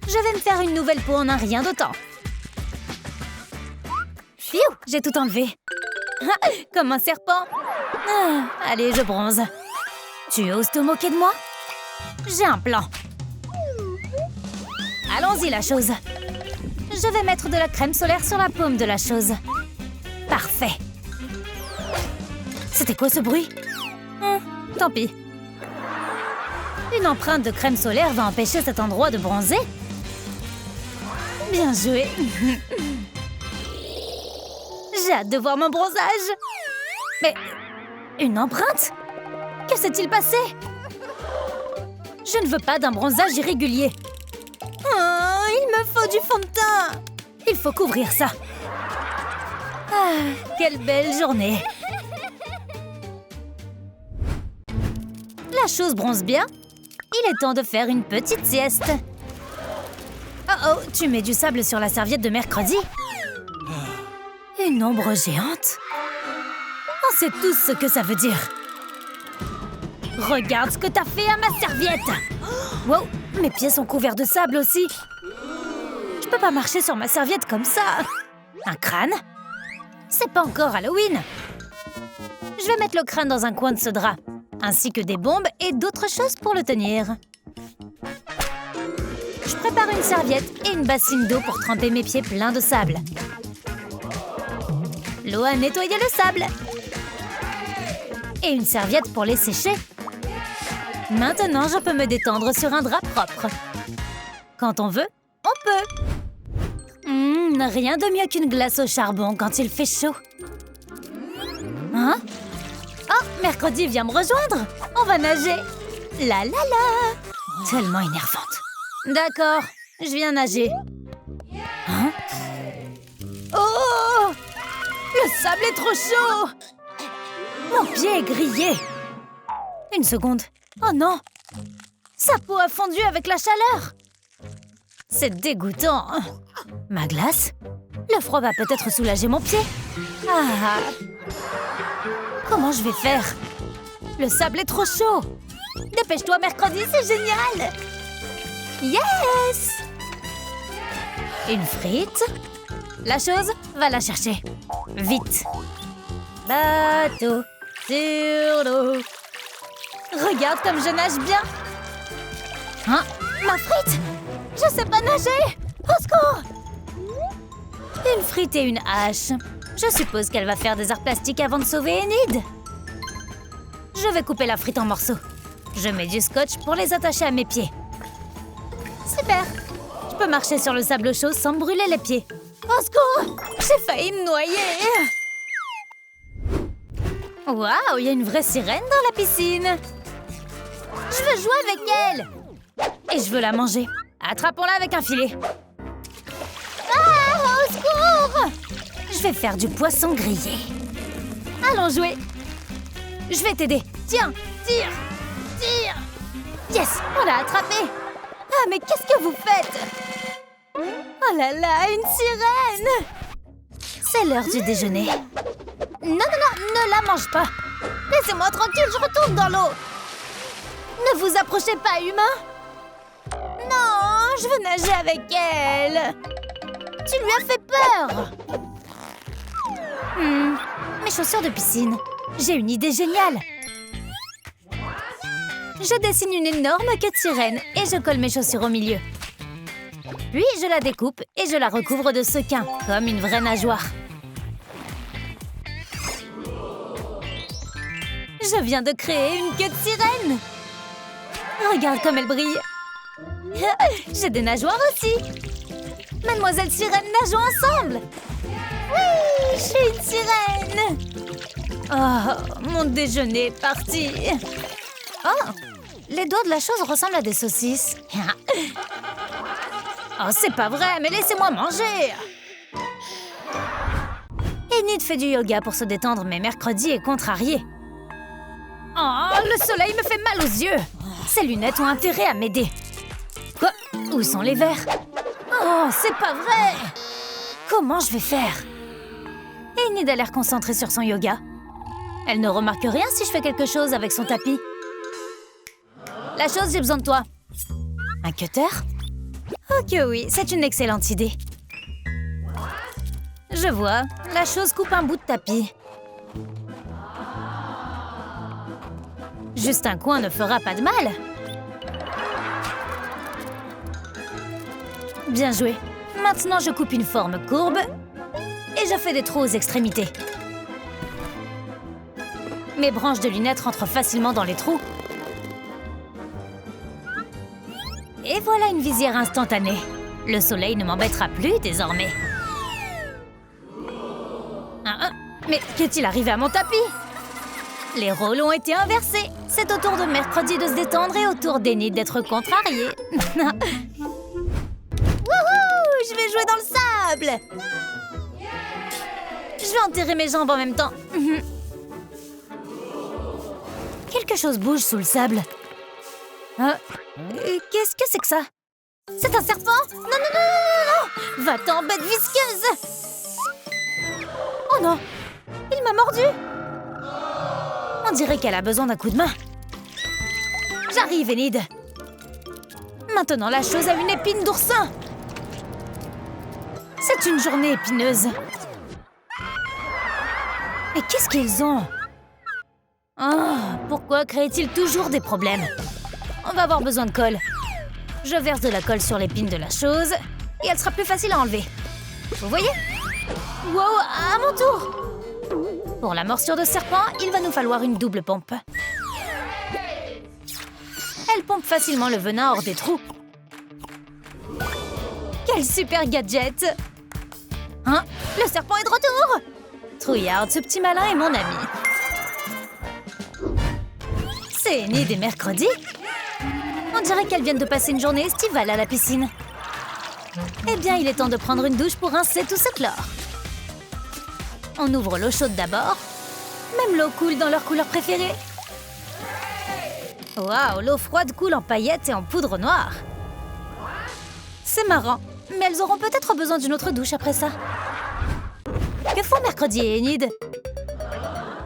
Je vais me faire une nouvelle peau en un rien de temps. Pfiou, j'ai tout enlevé. Comme un serpent. Allez, je bronze. Tu oses te moquer de moi? J'ai un plan. Allons-y, la chose. Je vais mettre de la crème solaire sur la paume de la chose. Parfait. C'était quoi ce bruit? Tant pis. Une empreinte de crème solaire va empêcher cet endroit de bronzer? Bien joué. J'ai hâte de voir mon bronzage. Mais une empreinte? Que s'est-il passé? Je ne veux pas d'un bronzage irrégulier. Oh, il me faut du fond de teint. Il faut couvrir ça. Ah, quelle belle journée. La chose bronze bien. Il est temps de faire une petite sieste. Oh, tu mets du sable sur la serviette de mercredi? Une ombre géante? On sait tous ce que ça veut dire. Regarde ce que t'as fait à ma serviette! Wow, mes pieds sont couverts de sable aussi. Je peux pas marcher sur ma serviette comme ça. Un crâne? C'est pas encore Halloween. Je vais mettre le crâne dans un coin de ce drap, ainsi que des bombes et d'autres choses pour le tenir. Je prépare une serviette et une bassine d'eau pour tremper mes pieds pleins de sable. L'eau a nettoyé le sable. Et une serviette pour les sécher. Maintenant, je peux me détendre sur un drap propre. Quand on veut, on peut. Rien de mieux qu'une glace au charbon quand il fait chaud. Hein? Oh, mercredi vient me rejoindre. On va nager. La la la. Tellement énervante. D'accord, je viens nager. Hein? Oh! Le sable est trop chaud! Mon pied est grillé. Une seconde. Oh non! Sa peau a fondu avec la chaleur. C'est dégoûtant. Ma glace? Le froid va peut-être soulager mon pied. Ah! Comment je vais faire? Le sable est trop chaud. Dépêche-toi, mercredi, c'est génial! Yes! Une frite? La chose, va la chercher. Vite. Bateau sur l'eau. Regarde comme je nage bien. Hein? Ma frite? Je sais pas nager. Au secours! Une frite et une hache. Je suppose qu'elle va faire des arts plastiques avant de sauver Enid. Je vais couper la frite en morceaux. Je mets du scotch pour les attacher à mes pieds. Super! Je peux marcher sur le sable chaud sans me brûler les pieds. Au secours! J'ai failli me noyer! Waouh, il y a une vraie sirène dans la piscine! Je veux jouer avec elle! Et je veux la manger. Attrapons-la avec un filet. Ah, au secours! Je vais faire du poisson grillé. Allons jouer! Je vais t'aider. Tiens, tire! Tire! Yes, on l'a attrapé! Ah, mais qu'est-ce que vous faites? Oh là là, une sirène! C'est l'heure du déjeuner. Non, non, non, ne la mange pas. Laissez-moi tranquille, je retourne dans l'eau. Ne vous approchez pas, humain. Non, je veux nager avec elle. Tu lui as fait peur. Mes chaussures de piscine. J'ai une idée géniale. Je dessine une énorme queue de sirène et je colle mes chaussures au milieu. Puis je la découpe et je la recouvre de sequins, comme une vraie nageoire. Je viens de créer une queue de sirène. Regarde comme elle brille. J'ai des nageoires aussi. Mademoiselle Sirène, nageons ensemble. Oui, je suis une sirène. Oh, mon déjeuner est parti. Oh, les doigts de la chose ressemblent à des saucisses. Oh, c'est pas vrai, mais laissez-moi manger. Enid fait du yoga pour se détendre, mais mercredi est contrarié. Oh, le soleil me fait mal aux yeux. Ces lunettes ont intérêt à m'aider. Quoi? Où sont les verres? Oh, c'est pas vrai. Comment je vais faire? Enid a l'air concentrée sur son yoga. Elle ne remarque rien si je fais quelque chose avec son tapis. La chose, j'ai besoin de toi. Un cutter? Ok, oui, c'est une excellente idée. Je vois, la chose coupe un bout de tapis. Juste un coin ne fera pas de mal. Bien joué. Maintenant, je coupe une forme courbe et je fais des trous aux extrémités. Mes branches de lunettes rentrent facilement dans les trous. Et voilà une visière instantanée. Le soleil ne m'embêtera plus désormais. Mais qu'est-il arrivé à mon tapis? Les rôles ont été inversés. C'est au tour de Mercredi de se détendre et au tour d'Enid d'être contrarié. Wouhou! Je vais jouer dans le sable! Je vais enterrer mes jambes en même temps. Quelque chose bouge sous le sable. Qu'est-ce que c'est que ça? C'est un serpent? Non, non, non, non, non! Va-t'en, bête visqueuse! Oh non! Il m'a mordu! On dirait qu'elle a besoin d'un coup de main. J'arrive, Enid. Maintenant, la chose a une épine d'oursin. C'est une journée épineuse. Mais qu'est-ce qu'ils ont? Oh, pourquoi créent-ils toujours des problèmes? On va avoir besoin de colle. Je verse de la colle sur l'épine de la chose et elle sera plus facile à enlever. Vous voyez? Wow, à mon tour! Pour la morsure de serpent, il va nous falloir une double pompe. Elle pompe facilement le venin hors des trous. Quel super gadget! Hein? Le serpent est de retour! Trouillard, ce petit malin est mon ami. C'est Enid et Mercredi. On dirait qu'elles viennent de passer une journée estivale à la piscine. Eh bien, il est temps de prendre une douche pour rincer tout ce chlore. On ouvre l'eau chaude d'abord. Même l'eau coule dans leur couleur préférée. Waouh, l'eau froide coule en paillettes et en poudre noire. C'est marrant, mais elles auront peut-être besoin d'une autre douche après ça. Que font Mercredi et Enid?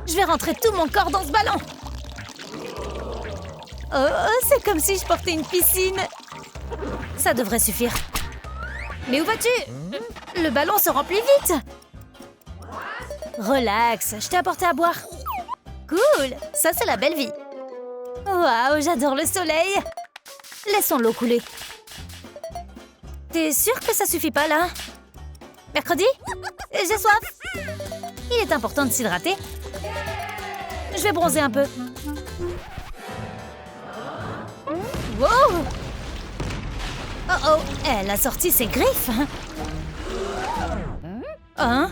Je vais rentrer tout mon corps dans ce ballon. Oh, c'est comme si je portais une piscine. Ça devrait suffire. Mais où vas-tu? Le ballon se remplit vite. Relax, je t'ai apporté à boire. Cool, ça c'est la belle vie. Waouh, j'adore le soleil. Laissons l'eau couler. T'es sûre que ça suffit pas là? Mercredi? J'ai soif. Il est important de s'hydrater. Je vais bronzer un peu. Wow! Oh oh, elle a sorti ses griffes. Hein?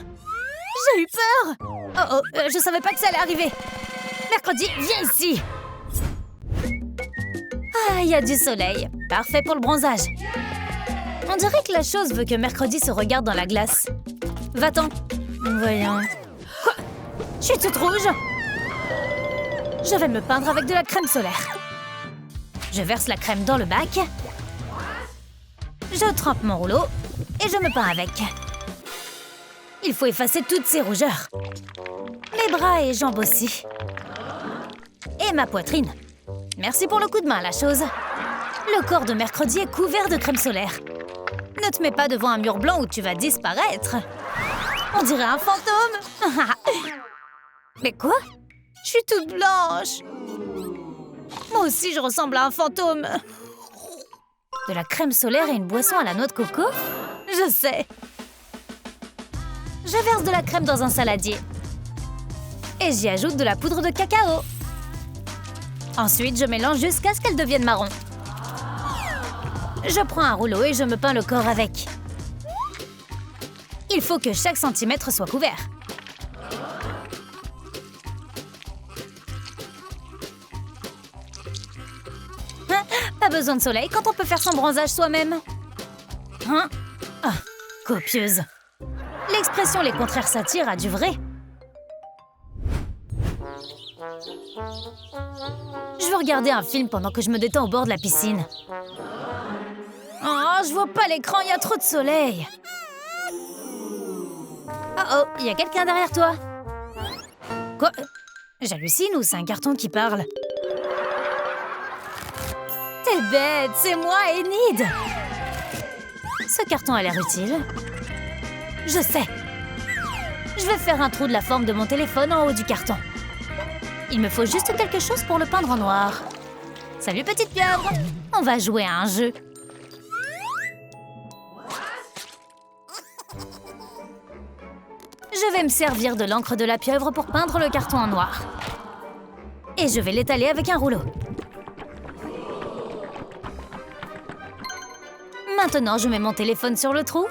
J'ai eu peur. Oh oh, je savais pas que ça allait arriver. Mercredi, viens ici. Ah, il y a du soleil. Parfait pour le bronzage. On dirait que la chose veut que Mercredi se regarde dans la glace. Va-t'en. Voyons. Quoi? Je suis toute rouge. Je vais me peindre avec de la crème solaire. Je verse la crème dans le bac. Je trempe mon rouleau et je me peins avec. Il faut effacer toutes ces rougeurs. Mes bras et jambes aussi. Et ma poitrine. Merci pour le coup de main, la chose. Le corps de Mercredi est couvert de crème solaire. Ne te mets pas devant un mur blanc où tu vas disparaître. On dirait un fantôme. Mais quoi? Je suis toute blanche. Moi aussi, je ressemble à un fantôme. De la crème solaire et une boisson à la noix de coco? Je sais. Je verse de la crème dans un saladier. Et j'y ajoute de la poudre de cacao. Ensuite, je mélange jusqu'à ce qu'elle devienne marron. Je prends un rouleau et je me peins le corps avec. Il faut que chaque centimètre soit couvert. Hein? Pas besoin de soleil quand on peut faire son bronzage soi-même. Hein? Ah, copieuse. L'expression « les contraires s'attirent » a du vrai. Je veux regarder un film pendant que je me détends au bord de la piscine. Oh, je vois pas l'écran, il y a trop de soleil. Oh oh, il y a quelqu'un derrière toi. Quoi? J'hallucine ou c'est un carton qui parle? T'es bête, c'est moi, Enid. Ce carton a l'air utile. Je sais. Je vais faire un trou de la forme de mon téléphone en haut du carton. Il me faut juste quelque chose pour le peindre en noir. Salut petite pieuvre, on va jouer à un jeu. Je vais me servir de l'encre de la pieuvre pour peindre le carton en noir. Et je vais l'étaler avec un rouleau. Maintenant, je mets mon téléphone sur le trou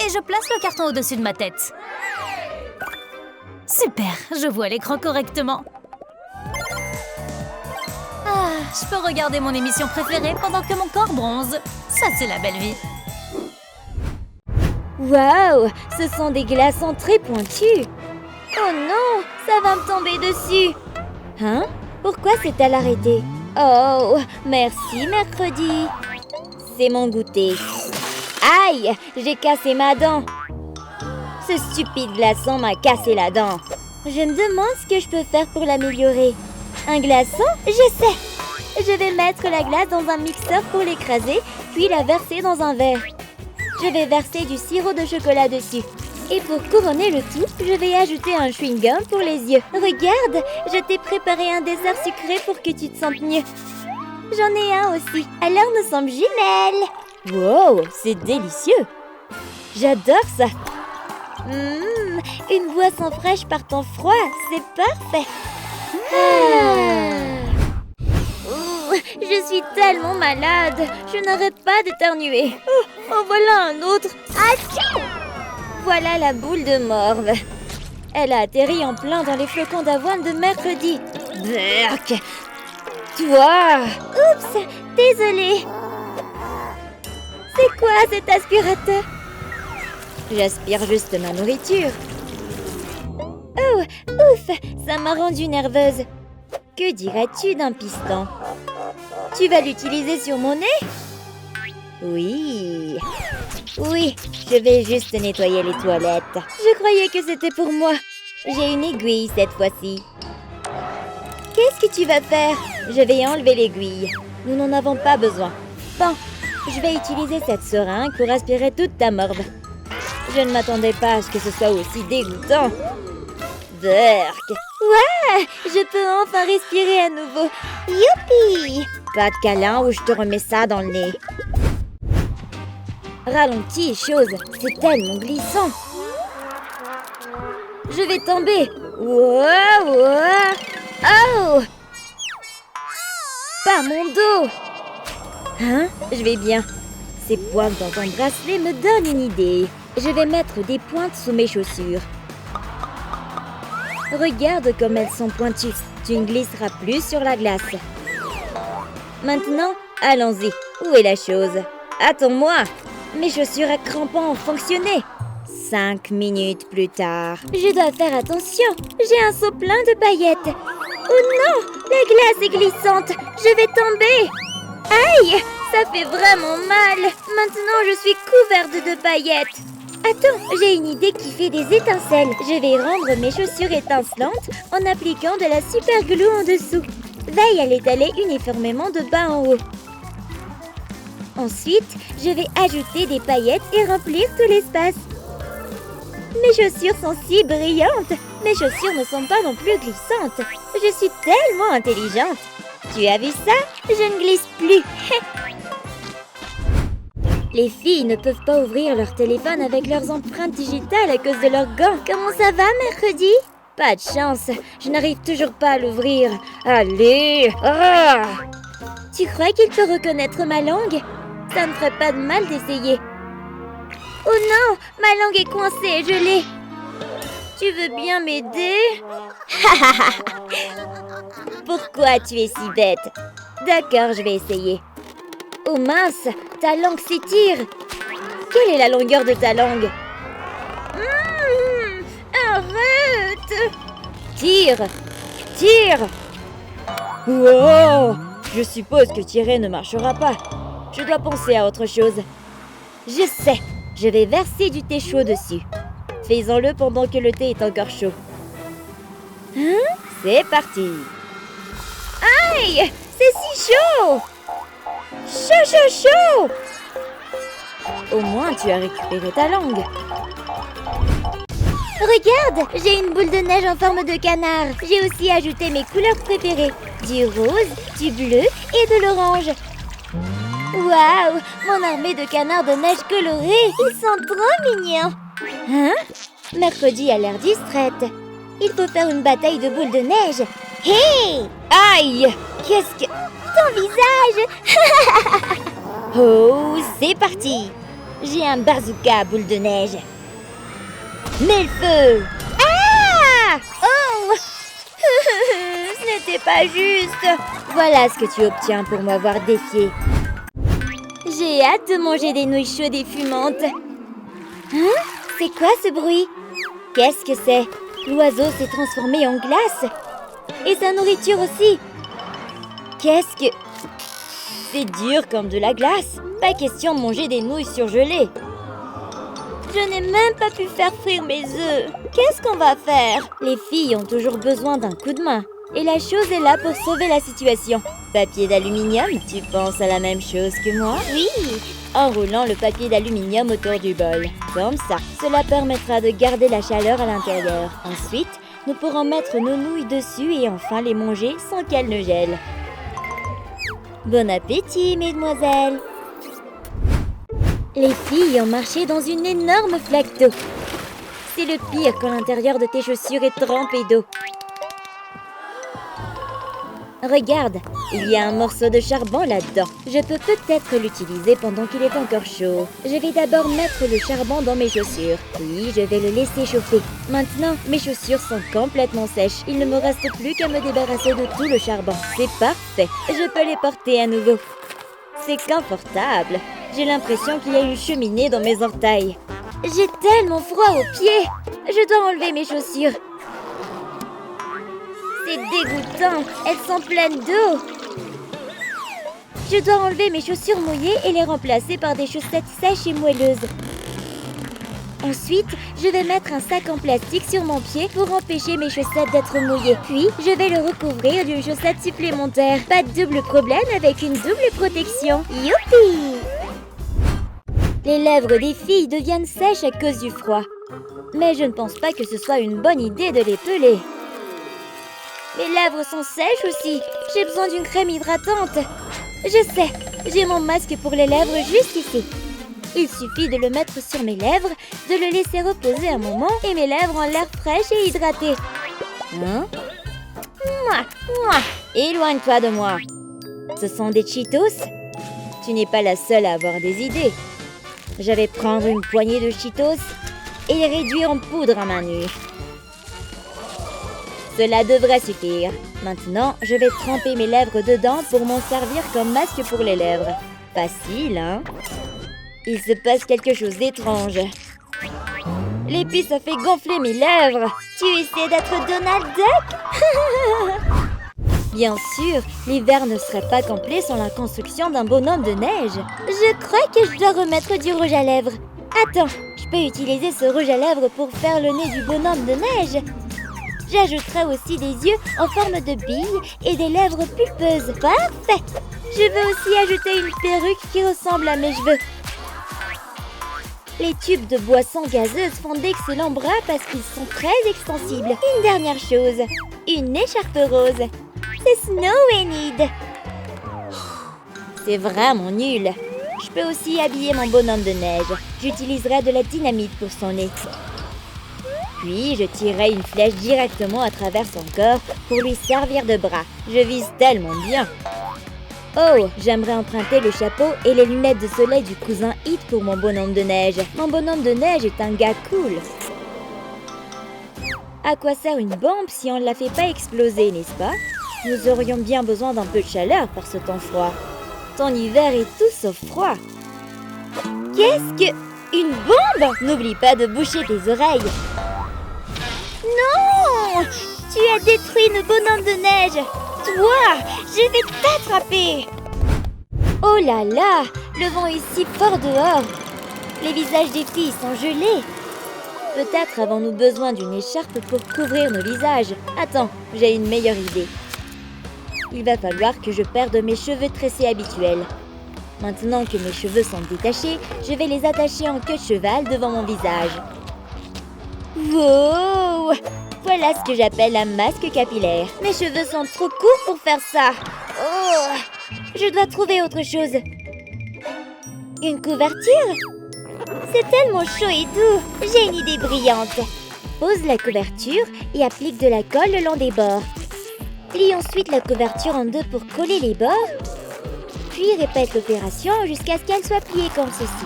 et je place le carton au-dessus de ma tête. Super, je vois l'écran correctement. Ah, je peux regarder mon émission préférée pendant que mon corps bronze. Ça, c'est la belle vie. Waouh, ce sont des glaçons très pointus. Oh non, ça va me tomber dessus. Hein? Pourquoi s'est-elle arrêtée? Oh, merci mercredi. C'est mon goûter. Aïe, j'ai cassé ma dent. Ce stupide glaçon m'a cassé la dent. Je me demande ce que je peux faire pour l'améliorer. Un glaçon? Je sais. Je vais mettre la glace dans un mixeur pour l'écraser, puis la verser dans un verre. Je vais verser du sirop de chocolat dessus. Et pour couronner le tout, je vais ajouter un chewing-gum pour les yeux. Regarde, je t'ai préparé un dessert sucré pour que tu te sentes mieux. J'en ai un aussi, alors nous sommes jumelles. Wow, c'est délicieux. J'adore ça. Une boisson fraîche par temps froid, c'est parfait. Je suis tellement malade, je n'arrête pas d'éternuer. Oh, voilà un autre. Achou! Voilà la boule de morve. Elle a atterri en plein dans les flocons d'avoine de mercredi. Berk! Toi! Oups, désolée. C'est quoi cet aspirateur? J'aspire juste ma nourriture. Oh, ouf, ça m'a rendue nerveuse. Que dirais-tu d'un piston? Tu vas l'utiliser sur mon nez? Oui. Oui, je vais juste nettoyer les toilettes. Je croyais que c'était pour moi. J'ai une aiguille cette fois-ci. Qu'est-ce que tu vas faire? Je vais enlever l'aiguille. Nous n'en avons pas besoin. Bon, je vais utiliser cette seringue pour aspirer toute ta morve. Je ne m'attendais pas à ce que ce soit aussi dégoûtant. Berk! Ouais! Je peux enfin respirer à nouveau. Youpi! Pas de câlin ou je te remets ça dans le nez. Ralentis, chose. C'est tellement glissant. Je vais tomber. Wow! Oh! Pas mon dos! Hein? Je vais bien. Ces pointes dans ton bracelet me donnent une idée. Je vais mettre des pointes sous mes chaussures. Regarde comme elles sont pointues. Tu ne glisseras plus sur la glace. Maintenant, allons-y. Où est la chose? Attends-moi. Mes chaussures à crampons ont fonctionné. 5 minutes plus tard. Je dois faire attention. J'ai un seau plein de paillettes. Oh non! La glace est glissante. Je vais tomber. Aïe! Ça fait vraiment mal. Maintenant, je suis couverte de paillettes. Attends, j'ai une idée qui fait des étincelles. Je vais rendre mes chaussures étincelantes en appliquant de la super glue en dessous. Veille à l'étaler uniformément de bas en haut. Ensuite, je vais ajouter des paillettes et remplir tout l'espace. Mes chaussures sont si brillantes. Mes chaussures ne sont pas non plus glissantes. Je suis tellement intelligente. Tu as vu ça? Je ne glisse plus. Les filles ne peuvent pas ouvrir leur téléphone avec leurs empreintes digitales à cause de leurs gants. Comment ça va, mercredi? Pas de chance. Je n'arrive toujours pas à l'ouvrir. Allez! Ah! Tu crois qu'il peut reconnaître ma langue? Ça ne ferait pas de mal d'essayer. Oh non! Ma langue est coincée, je l'ai. Tu veux bien m'aider? Pourquoi tu es si bête? D'accord, je vais essayer. Oh mince, ta langue s'étire. Quelle est la longueur de ta langue? Arrête! Tire! Tire! Wow! Je suppose que tirer ne marchera pas. Je dois penser à autre chose. Je sais, je vais verser du thé chaud dessus. Faisons-le pendant que le thé est encore chaud. Hein? C'est parti! Aïe! C'est si chaud! Chaud, chaud, chaud! Au moins, tu as récupéré ta langue. Regarde, j'ai une boule de neige en forme de canard. J'ai aussi ajouté mes couleurs préférées. Du rose, du bleu et de l'orange. Waouh, mon armée de canards de neige colorés. Ils sont trop mignons. Hein? Mercredi a l'air distraite. Il faut faire une bataille de boules de neige. Hé! Aïe! Qu'est-ce que... Ton visage! Oh, c'est parti! J'ai un bazooka à boule de neige. Mets le feu! Ah! Oh! Ce n'était pas juste. Voilà ce que tu obtiens pour m'avoir défié. J'ai hâte de manger des nouilles chaudes et fumantes. Hein? C'est quoi ce bruit? Qu'est-ce que c'est? L'oiseau s'est transformé en glace. Et sa nourriture aussi. Qu'est-ce que... C'est dur comme de la glace. Pas question de manger des nouilles surgelées. Je n'ai même pas pu faire frire mes œufs. Qu'est-ce qu'on va faire? Les filles ont toujours besoin d'un coup de main. Et la chose est là pour sauver la situation. Papier d'aluminium, tu penses à la même chose que moi? Oui. En roulant le papier d'aluminium autour du bol. Comme ça. Cela permettra de garder la chaleur à l'intérieur. Ensuite, nous pourrons mettre nos nouilles dessus et enfin les manger sans qu'elles ne gèlent. Bon appétit, mesdemoiselles! Les filles ont marché dans une énorme flaque d'eau. C'est le pire quand l'intérieur de tes chaussures est trempé d'eau. Regarde, il y a un morceau de charbon là-dedans. Je peux peut-être l'utiliser pendant qu'il est encore chaud. Je vais d'abord mettre le charbon dans mes chaussures. Puis, je vais le laisser chauffer. Maintenant, mes chaussures sont complètement sèches. Il ne me reste plus qu'à me débarrasser de tout le charbon. C'est parfait. Je peux les porter à nouveau. C'est confortable. J'ai l'impression qu'il y a une cheminée dans mes orteils. J'ai tellement froid aux pieds. Je dois enlever mes chaussures. C'est dégoûtant. Elles sont pleines d'eau. Je dois enlever mes chaussures mouillées et les remplacer par des chaussettes sèches et moelleuses. Ensuite, je vais mettre un sac en plastique sur mon pied pour empêcher mes chaussettes d'être mouillées. Puis, je vais le recouvrir d'une chaussette supplémentaire. Pas de double problème avec une double protection. Youpi! Les lèvres des filles deviennent sèches à cause du froid. Mais je ne pense pas que ce soit une bonne idée de les peler. Mes lèvres sont sèches aussi. J'ai besoin d'une crème hydratante. Je sais, j'ai mon masque pour les lèvres juste ici. Il suffit de le mettre sur mes lèvres, de le laisser reposer un moment et mes lèvres ont l'air fraîches et hydratées. Hein? Mouah, mouah. Éloigne-toi de moi. Ce sont des Cheetos? Tu n'es pas la seule à avoir des idées. Je vais prendre une poignée de Cheetos et les réduire en poudre à main nue. Cela devrait suffire. Maintenant, je vais tremper mes lèvres dedans pour m'en servir comme masque pour les lèvres. Facile, hein? Il se passe quelque chose d'étrange. L'épice a fait gonfler mes lèvres. Tu essaies d'être Donald Duck? Bien sûr, l'hiver ne serait pas complet sans la construction d'un bonhomme de neige. Je crois que je dois remettre du rouge à lèvres. Attends, je peux utiliser ce rouge à lèvres pour faire le nez du bonhomme de neige. J'ajouterai aussi des yeux en forme de billes et des lèvres pulpeuses. Parfait! Je veux aussi ajouter une perruque qui ressemble à mes cheveux. Les tubes de boissons gazeuses font d'excellents bras parce qu'ils sont très extensibles. Une dernière chose, une écharpe rose. C'est Snow Enid. C'est vraiment nul. Je peux aussi habiller mon bonhomme de neige. J'utiliserai de la dynamite pour son nez. Puis, je tirerai une flèche directement à travers son corps pour lui servir de bras. Je vise tellement bien. Oh, j'aimerais emprunter le chapeau et les lunettes de soleil du cousin Hit pour mon bonhomme de neige. Mon bonhomme de neige est un gars cool. À quoi sert une bombe si on ne la fait pas exploser, n'est-ce pas? Nous aurions bien besoin d'un peu de chaleur par ce temps froid. Ton hiver est tout sauf froid. Qu'est-ce que... Une bombe? N'oublie pas de boucher tes oreilles. Non! Tu as détruit nos bonhommes de neige! Toi! Je vais t'attraper! Oh là là! Le vent est si fort dehors! Les visages des filles sont gelés! Peut-être avons-nous besoin d'une écharpe pour couvrir nos visages. Attends, j'ai une meilleure idée. Il va falloir que je perde mes cheveux tressés habituels. Maintenant que mes cheveux sont détachés, je vais les attacher en queue de cheval devant mon visage. Wow! Voilà ce que j'appelle un masque capillaire. Mes cheveux sont trop courts pour faire ça. Oh! Je dois trouver autre chose. Une couverture? C'est tellement chaud et doux. J'ai une idée brillante. Pose la couverture et applique de la colle le long des bords. Plie ensuite la couverture en deux pour coller les bords. Puis répète l'opération jusqu'à ce qu'elle soit pliée comme ceci.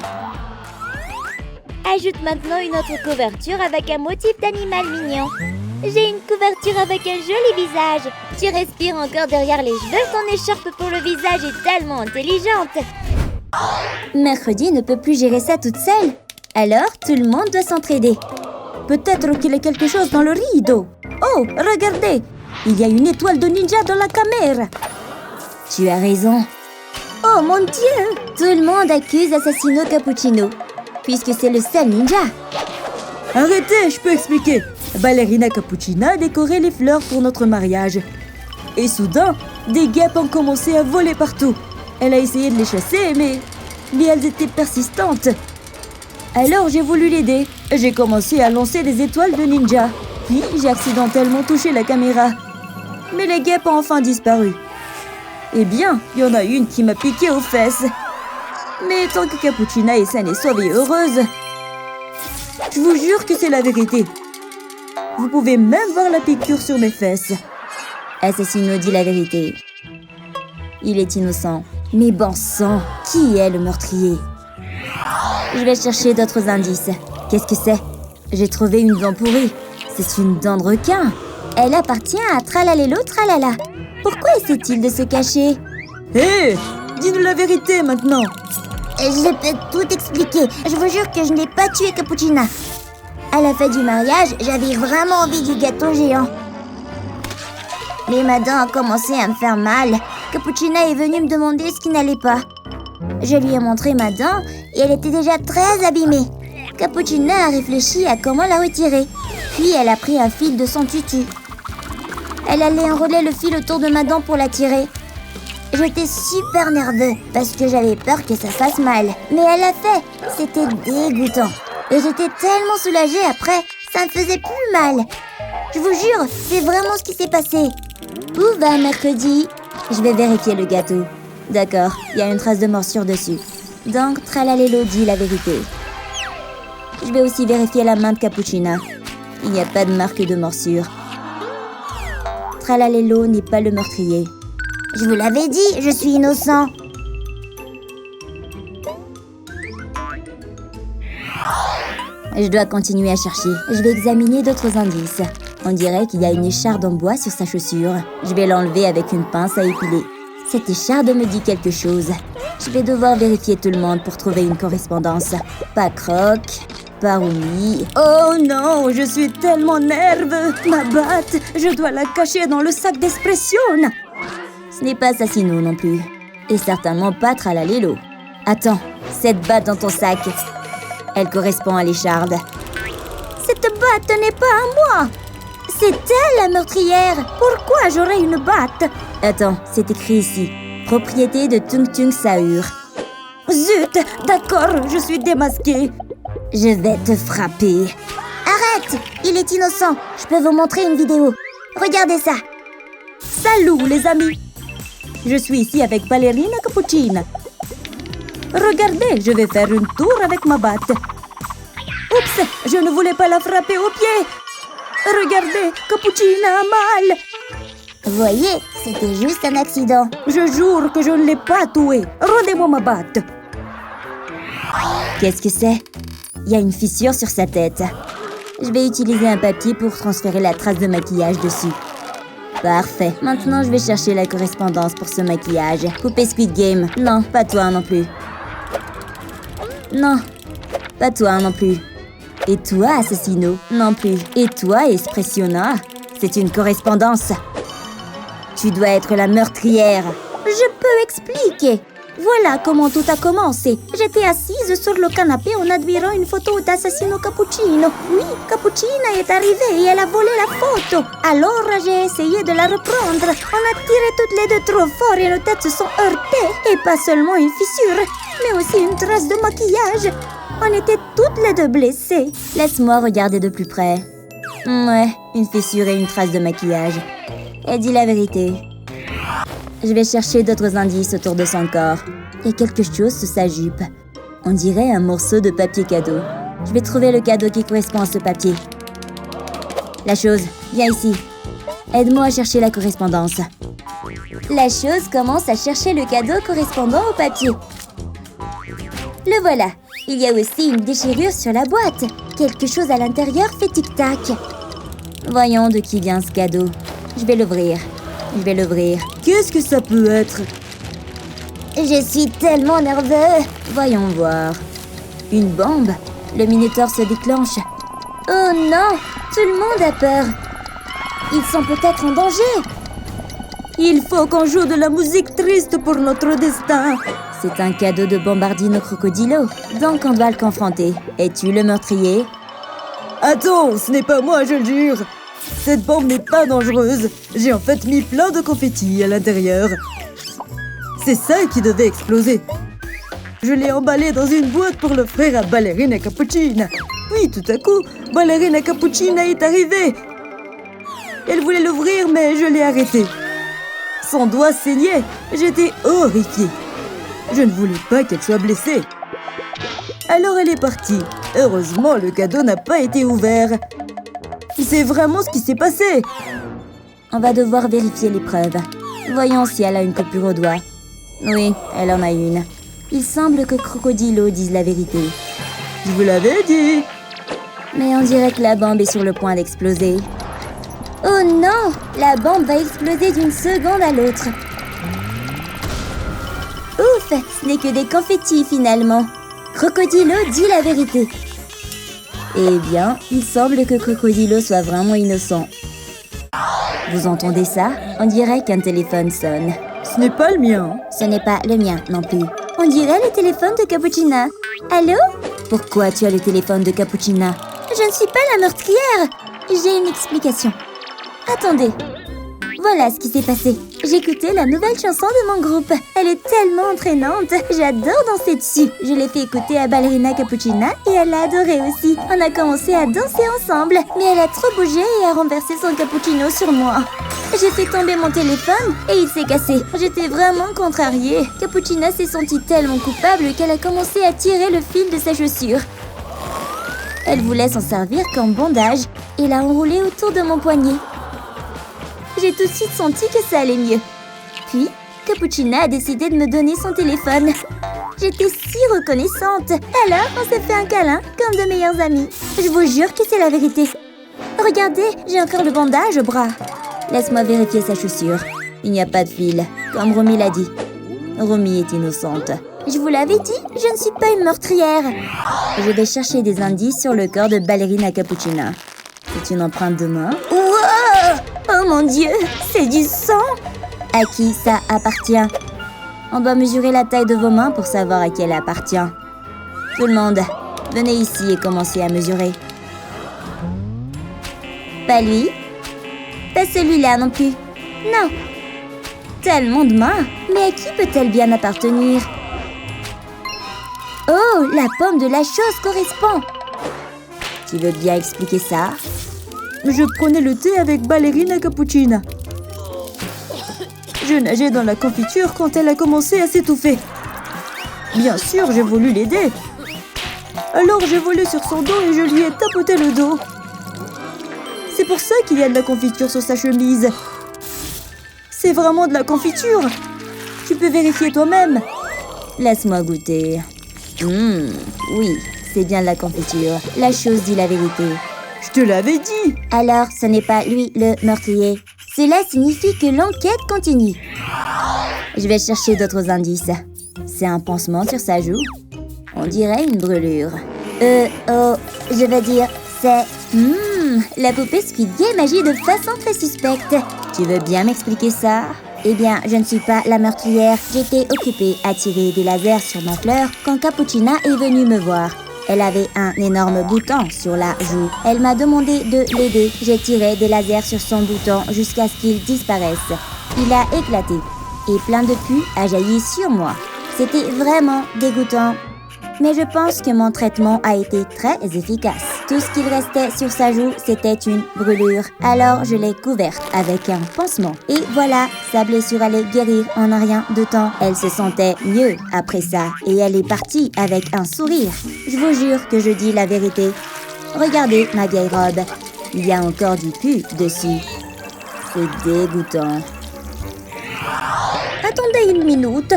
Ajoute maintenant une autre couverture avec un motif d'animal mignon. J'ai une couverture avec un joli visage. Tu respires encore derrière les cheveux. Ton écharpe pour le visage est tellement intelligente. Mercredi ne peut plus gérer ça toute seule. Alors, tout le monde doit s'entraider. Peut-être qu'il y a quelque chose dans le rideau. Oh, regardez! Il y a une étoile de ninja dans la caméra. Tu as raison. Oh mon Dieu! Tout le monde accuse Assassino Cappuccino, puisque c'est le seul ninja. Arrêtez, je peux expliquer. Ballerina Cappuccina a décoré les fleurs pour notre mariage. Et soudain, des guêpes ont commencé à voler partout. Elle a essayé de les chasser, mais elles étaient persistantes. Alors j'ai voulu l'aider. J'ai commencé à lancer des étoiles de ninja. Puis j'ai accidentellement touché la caméra. Mais les guêpes ont enfin disparu. Eh bien, il y en a une qui m'a piqué aux fesses. Mais tant que Cappuccina est saine et sauve et heureuse, je vous jure que c'est la vérité. Vous pouvez même voir la piqûre sur mes fesses. Assassino dit la vérité. Il est innocent. Mais bon sang, qui est le meurtrier? Je vais chercher d'autres indices. Qu'est-ce que c'est? J'ai trouvé une dent pourrie. C'est une dent de requin. Elle appartient à Tralalélo Tralala. Pourquoi essaie-t-il de se cacher? Hé! Dis-nous la vérité maintenant. Je peux tout expliquer. Je vous jure que je n'ai pas tué Cappuccina. À la fête du mariage, j'avais vraiment envie du gâteau géant. Mais ma dent a commencé à me faire mal. Cappuccina est venue me demander ce qui n'allait pas. Je lui ai montré ma dent et elle était déjà très abîmée. Cappuccina a réfléchi à comment la retirer. Puis elle a pris un fil de son tutu. Elle allait enrouler le fil autour de ma dent pour la tirer. J'étais super nerveux parce que j'avais peur que ça fasse mal. Mais elle l'a fait. C'était dégoûtant. Et j'étais tellement soulagée après. Ça me faisait plus mal. Je vous jure, c'est vraiment ce qui s'est passé. Où va Mercredi? Je vais vérifier le gâteau. D'accord, il y a une trace de morsure dessus. Donc, Tralalélo dit la vérité. Je vais aussi vérifier la main de Cappuccina. Il n'y a pas de marque de morsure. Tralalélo n'est pas le meurtrier. Je vous l'avais dit, je suis innocent. Je dois continuer à chercher. Je vais examiner d'autres indices. On dirait qu'il y a une écharde en bois sur sa chaussure. Je vais l'enlever avec une pince à épiler. Cette écharde me dit quelque chose. Je vais devoir vérifier tout le monde pour trouver une correspondance. Pas Croc, pas Rumi. Oh non, je suis tellement nerveux. Ma batte, je dois la cacher dans le sac d'Espression. Ce n'est pas Assassino non plus. Et certainement pas Tralalélo. Attends, cette batte dans ton sac. Elle correspond à l'écharde. Cette batte n'est pas à moi. C'est elle la meurtrière. Pourquoi j'aurais une batte? Attends, c'est écrit ici. Propriété de Tung Tung Sahur. Zut, d'accord, je suis démasquée. Je vais te frapper. Arrête, il est innocent. Je peux vous montrer une vidéo. Regardez ça. Salut les amis. Je suis ici avec Ballerina Cappuccina. Regardez, je vais faire une tour avec ma batte. Oups, je ne voulais pas la frapper au pied. Regardez, Cappuccina a mal. Voyez, c'était juste un accident. Je jure que je ne l'ai pas tué. Rendez-moi ma batte. Qu'est-ce que c'est? Il y a une fissure sur sa tête. Je vais utiliser un papier pour transférer la trace de maquillage dessus. Parfait. Maintenant, je vais chercher la correspondance pour ce maquillage. Poupée Squid Game. Non, pas toi non plus. Non, pas toi non plus. Et toi, Assassino? Non plus. Et toi, Espressiona? C'est une correspondance. Tu dois être la meurtrière. Je peux expliquer. Voilà comment tout a commencé. J'étais assise sur le canapé en admirant une photo d'Assassino Cappuccino. Oui, Cappuccina est arrivée et elle a volé la photo. Alors j'ai essayé de la reprendre. On a tiré toutes les deux trop fort et nos têtes se sont heurtées. Et pas seulement une fissure, mais aussi une trace de maquillage. On était toutes les deux blessées. Laisse-moi regarder de plus près. Ouais, une fissure et une trace de maquillage. Elle dit la vérité. Je vais chercher d'autres indices autour de son corps. Il y a quelque chose sous sa jupe. On dirait un morceau de papier cadeau. Je vais trouver le cadeau qui correspond à ce papier. La chose, viens ici. Aide-moi à chercher la correspondance. La chose commence à chercher le cadeau correspondant au papier. Le voilà. Il y a aussi une déchirure sur la boîte. Quelque chose à l'intérieur fait tic-tac. Voyons de qui vient ce cadeau. Je vais l'ouvrir. Qu'est-ce que ça peut être? Je suis tellement nerveux. Voyons voir. Une bombe. Le Minotaure se déclenche. Oh non! Tout le monde a peur. Ils sont peut-être en danger. Il faut qu'on joue de la musique triste pour notre destin. C'est un cadeau de Bombardino Crocodilo. Donc on doit le confronter. Es-tu le meurtrier? Attends, ce n'est pas moi, je le jure. Cette bombe n'est pas dangereuse. J'ai en fait mis plein de confettis à l'intérieur. C'est ça qui devait exploser. Je l'ai emballé dans une boîte pour l'offrir à Ballerina Cappuccina. Puis tout à coup, Ballerina Cappuccina est arrivée. Elle voulait l'ouvrir, mais je l'ai arrêtée. Son doigt saignait. J'étais horrifiée. Je ne voulais pas qu'elle soit blessée. Alors elle est partie. Heureusement, le cadeau n'a pas été ouvert. C'est vraiment ce qui s'est passé. On va devoir vérifier les preuves. Voyons si elle a une coupure au doigt. Oui, elle en a une. Il semble que Crocodilo dise la vérité. Je vous l'avais dit. Mais on dirait que la bombe est sur le point d'exploser. Oh non! La bombe va exploser d'une seconde à l'autre. Ouf! Ce n'est que des confettis finalement. Crocodilo dit la vérité. Eh bien, il semble que Crocodilo soit vraiment innocent. Vous entendez ça? On dirait qu'un téléphone sonne. Ce n'est pas le mien. Ce n'est pas le mien non plus. On dirait le téléphone de Cappuccina. Allô? Pourquoi tu as le téléphone de Cappuccina? Je ne suis pas la meurtrière. J'ai une explication. Attendez. Voilà ce qui s'est passé. J'écoutais la nouvelle chanson de mon groupe. Elle est tellement entraînante. J'adore danser dessus. Je l'ai fait écouter à Ballerina Cappuccina et elle l'a adoré aussi. On a commencé à danser ensemble, mais elle a trop bougé et a renversé son cappuccino sur moi. J'ai fait tomber mon téléphone et il s'est cassé. J'étais vraiment contrariée. Cappuccina s'est sentie tellement coupable qu'elle a commencé à tirer le fil de sa chaussure. Elle voulait s'en servir comme bandage et l'a enroulé autour de mon poignet. J'ai tout de suite senti que ça allait mieux. Puis, Cappuccina a décidé de me donner son téléphone. J'étais si reconnaissante. Alors, on s'est fait un câlin, comme de meilleurs amis. Je vous jure que c'est la vérité. Regardez, j'ai encore le bandage au bras. Laisse-moi vérifier sa chaussure. Il n'y a pas de fil, comme Romy l'a dit. Romy est innocente. Je vous l'avais dit, je ne suis pas une meurtrière. Je vais chercher des indices sur le corps de Ballerina Cappuccina. C'est une empreinte de main. Wow! Oh mon Dieu, c'est du sang! À qui ça appartient? On doit mesurer la taille de vos mains pour savoir à qui elle appartient. Tout le monde, venez ici et commencez à mesurer. Pas lui. Pas celui-là non plus. Non. Tellement de mains. Mais à qui peut-elle bien appartenir? Oh, la pomme de la chose correspond. Tu veux bien expliquer ça? Je prenais le thé avec Ballerina Cappuccina. Je nageais dans la confiture quand elle a commencé à s'étouffer. Bien sûr, j'ai voulu l'aider. Alors j'ai volé sur son dos et je lui ai tapoté le dos. C'est pour ça qu'il y a de la confiture sur sa chemise. C'est vraiment de la confiture. Tu peux vérifier toi-même. Laisse-moi goûter. Oui, c'est bien de la confiture. La chose dit la vérité. Je te l'avais dit. Alors, ce n'est pas lui le meurtrier. Cela signifie que l'enquête continue. Je vais chercher d'autres indices. C'est un pansement sur sa joue. On dirait une brûlure. Je vais dire, c'est... la poupée Squid Game agit de façon très suspecte. Tu veux bien m'expliquer ça? Eh bien, je ne suis pas la meurtrière. J'étais occupée à tirer des lasers sur ma fleur quand Capuchina est venue me voir. Elle avait un énorme bouton sur la joue. Elle m'a demandé de l'aider. J'ai tiré des lasers sur son bouton jusqu'à ce qu'il disparaisse. Il a éclaté et plein de pus a jailli sur moi. C'était vraiment dégoûtant. Mais je pense que mon traitement a été très efficace. Tout ce qu'il restait sur sa joue, c'était une brûlure. Alors je l'ai couverte avec un pansement. Et voilà, sa blessure allait guérir en un rien de temps. Elle se sentait mieux après ça. Et elle est partie avec un sourire. Je vous jure que je dis la vérité. Regardez ma vieille robe. Il y a encore du pu dessus. C'est dégoûtant. Attendez une minute.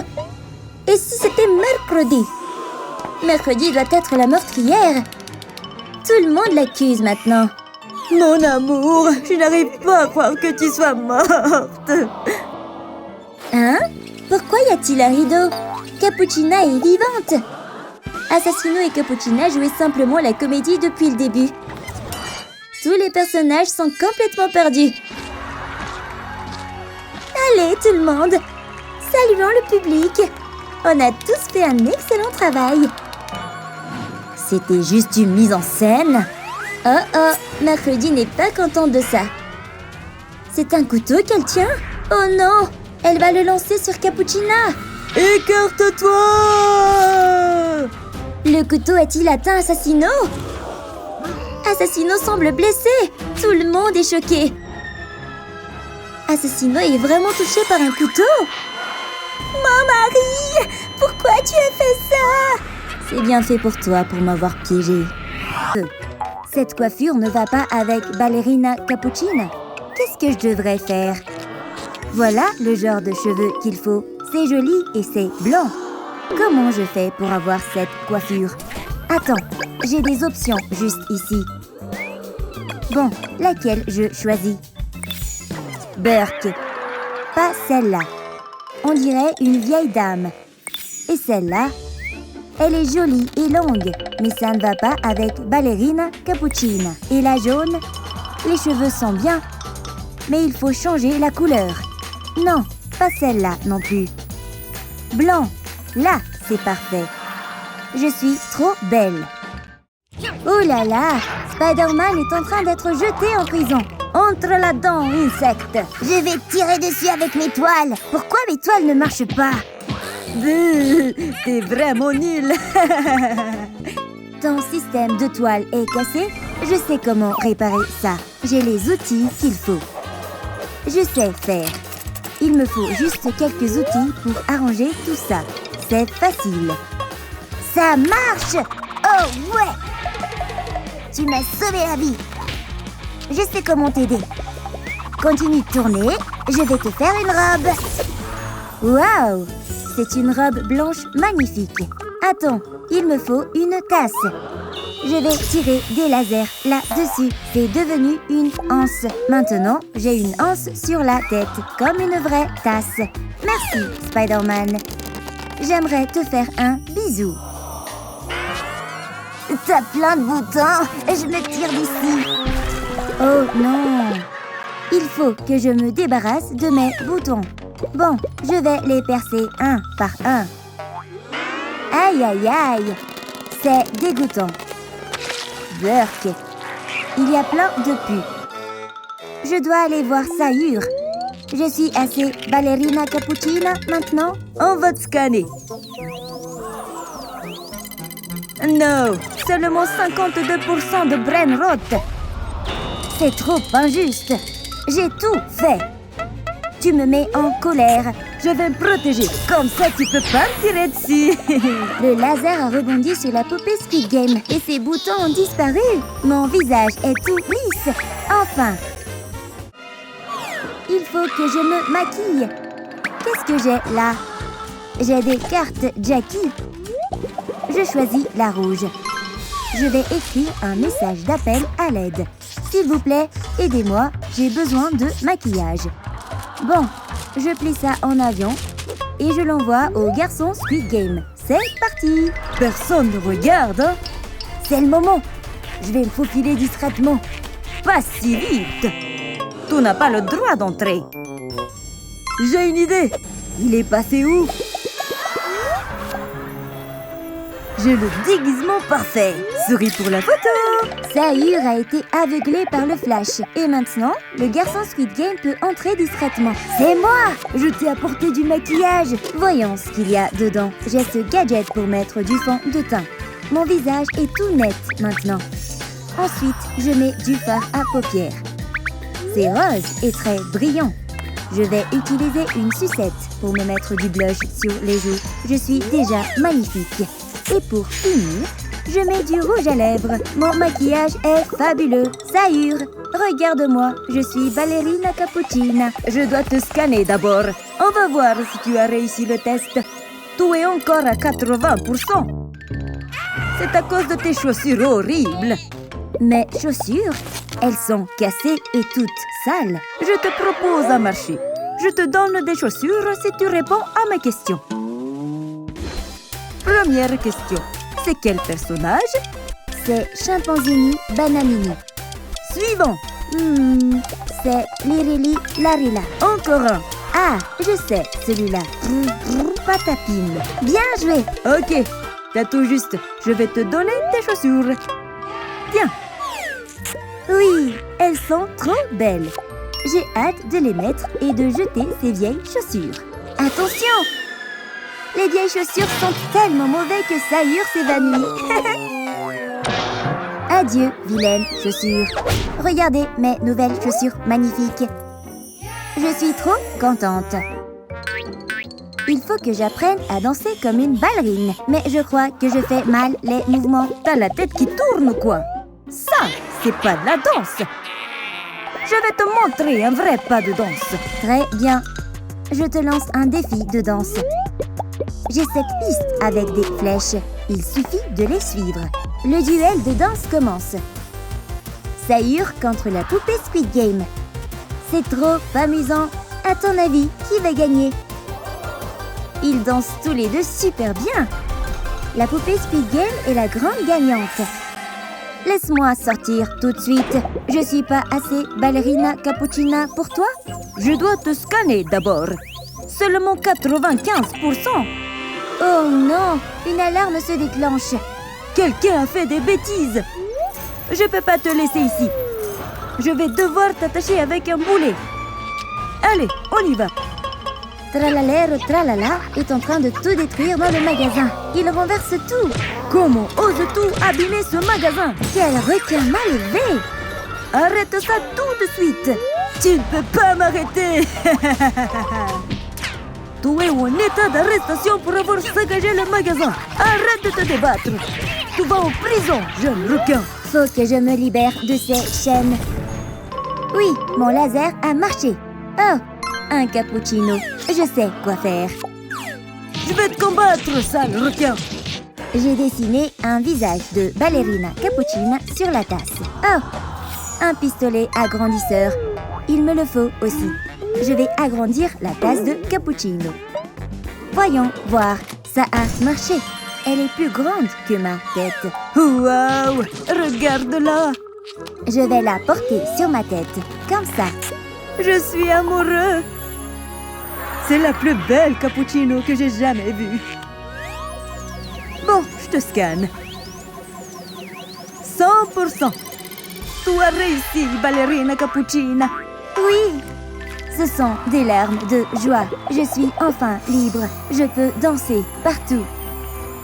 Et si c'était mercredi? Mercredi doit être la meurtrière. Tout le monde l'accuse maintenant. Mon amour, je n'arrive pas à croire que tu sois morte. Hein? Pourquoi y a-t-il un rideau? Capuchina est vivante. Assassino et Capuchina jouaient simplement la comédie depuis le début. Tous les personnages sont complètement perdus. Allez, tout le monde, saluons le public. On a tous fait un excellent travail. C'était juste une mise en scène. Oh, Mercredi n'est pas contente de ça. C'est un couteau qu'elle tient? Oh non, elle va le lancer sur Capuchina. Écarte-toi! Le couteau a-t-il atteint Assassino? Assassino semble blessé. Tout le monde est choqué. Assassino est vraiment touché par un couteau? Mon mari, pourquoi tu as fait ça? C'est bien fait pour toi pour m'avoir piégé. Cette coiffure ne va pas avec Ballerina Capuchina. Qu'est-ce que je devrais faire? Voilà le genre de cheveux qu'il faut. C'est joli et c'est blanc. Comment je fais pour avoir cette coiffure? Attends, j'ai des options juste ici. Bon, laquelle je choisis? Burke. Pas celle-là. On dirait une vieille dame. Et celle-là? Elle est jolie et longue, mais ça ne va pas avec Ballerina Capuchina. Et la jaune? Les cheveux sont bien, mais il faut changer la couleur. Non, pas celle-là non plus. Blanc, là, c'est parfait. Je suis trop belle. Oh là là, Spider-Man est en train d'être jeté en prison. Entre là-dedans, insecte. Je vais tirer dessus avec mes toiles. Pourquoi mes toiles ne marchent pas? T'es vraiment nul. Ton système de toile est cassé. Je sais comment réparer ça. J'ai les outils qu'il faut. Je sais faire. Il me faut juste quelques outils pour arranger tout ça. C'est facile. Ça marche! Oh ouais! Tu m'as sauvé la vie. Je sais comment t'aider. Continue de tourner. Je vais te faire une robe. Waouh! C'est une robe blanche magnifique. Attends, il me faut une tasse. Je vais tirer des lasers là-dessus. C'est devenu une anse. Maintenant, j'ai une anse sur la tête, comme une vraie tasse. Merci, Spider-Man. J'aimerais te faire un bisou. T'as plein de boutons. Je me tire d'ici. Oh non. Il faut que je me débarrasse de mes boutons. Bon, je vais les percer un par un. Aïe, aïe, aïe. C'est dégoûtant. Burke. Il y a plein de pus. Je dois aller voir Sayur. Je suis assez Ballerina Capuchina maintenant. On va te scanner. Non, Seulement 52% de brain rot. C'est trop injuste. J'ai tout fait. Tu me mets en colère. je vais me protéger. Comme ça, tu peux pas me tirer dessus. Le laser a rebondi sur la poupée Squid Game et ses boutons ont disparu. Mon visage est tout lisse. Enfin. Il faut que je me maquille. Qu'est-ce que j'ai là? J'ai des cartes Jackie. Je choisis la rouge. Je vais écrire un message d'appel à l'aide. S'il vous plaît, aidez-moi, j'ai besoin de maquillage. Bon, je plie ça en avion et je l'envoie au garçon Squid Game. C'est parti! Personne ne regarde, hein? C'est le moment. Je vais me faufiler discrètement. Pas si vite. Tu n'as pas le droit d'entrer. J'ai une idée. Il est passé où? J'ai le déguisement parfait. Souris pour la photo. Sayur a été aveuglé par le flash. Et maintenant, le garçon Squid Game peut entrer discrètement. C'est moi! Je t'ai apporté du maquillage. Voyons ce qu'il y a dedans. J'ai ce gadget pour mettre du fond de teint. Mon visage est tout net maintenant. Ensuite, je mets du fard à paupières. C'est rose et très brillant. Je vais utiliser une sucette pour me mettre du blush sur les joues. Je suis déjà magnifique. Et pour finir, je mets du rouge à lèvres. Mon maquillage est fabuleux. Sayur, regarde-moi, je suis ballerina cappuccina. Je dois te scanner d'abord. On va voir si tu as réussi le test. Tu es encore à 80%. C'est à cause de tes chaussures horribles. Mes chaussures, elles sont cassées et toutes sales. Je te propose un marché. Je te donne des chaussures si tu réponds à mes questions. Première question. C'est quel personnage? C'est Chimpanzini Bananini. Suivant. C'est Lirili Larila. Encore un. Ah, je sais, celui-là. Patapine. Bien joué. Ok, t'as tout juste. Je vais te donner tes chaussures. Tiens. Oui, elles sont trop belles. J'ai hâte de les mettre et de jeter ces vieilles chaussures. Attention! Les vieilles chaussures sont tellement mauvais que Sayur s'évanouit. Adieu, vilaine chaussures. Regardez mes nouvelles chaussures magnifiques. Je suis trop contente. Il faut que j'apprenne à danser comme une ballerine. Mais je crois que je fais mal les mouvements. T'as la tête qui tourne ou quoi? Ça, c'est pas de la danse. Je vais te montrer un vrai pas de danse. Très bien. Je te lance un défi de danse. J'ai cette piste avec des flèches. Il suffit de les suivre. Le duel de danse commence. Sayur contre la poupée Squid Game. C'est trop amusant. À ton avis, qui va gagner? Ils dansent tous les deux super bien. La poupée Squid Game est la grande gagnante. Laisse-moi sortir tout de suite. Je suis pas assez ballerina cappuccina pour toi? Je dois te scanner d'abord. Seulement 95%. Oh non, une alarme se déclenche. Quelqu'un a fait des bêtises. Je peux pas te laisser ici. Je vais devoir t'attacher avec un boulet. Allez, on y va. Tralalero Tralala est en train de tout détruire dans le magasin. Il renverse tout. Comment oses-tu abîmer ce magasin? Quel requin mal élevé! Arrête ça tout de suite. Tu ne peux pas m'arrêter. Tu es en état d'arrestation pour avoir saccagé le magasin. Arrête de te débattre. Tu vas en prison, jeune requin. Faut que je me libère de ces chaînes. Oui, mon laser a marché. Oh, un cappuccino. Je sais quoi faire. Je vais te combattre, sale requin. J'ai dessiné un visage de ballerina cappuccina sur la tasse. Oh, un pistolet agrandisseur. Il me le faut aussi. Je vais agrandir la tasse de cappuccino. Voyons voir, ça a marché. Elle est plus grande que ma tête. Waouh, regarde-la. Je vais la porter sur ma tête, comme ça. Je suis amoureux. C'est la plus belle cappuccino que j'ai jamais vue. Bon, je te scanne. 100%. Tu as réussi, ballerina cappuccina. Oui, ce sont des larmes de joie. Je suis enfin libre. Je peux danser partout.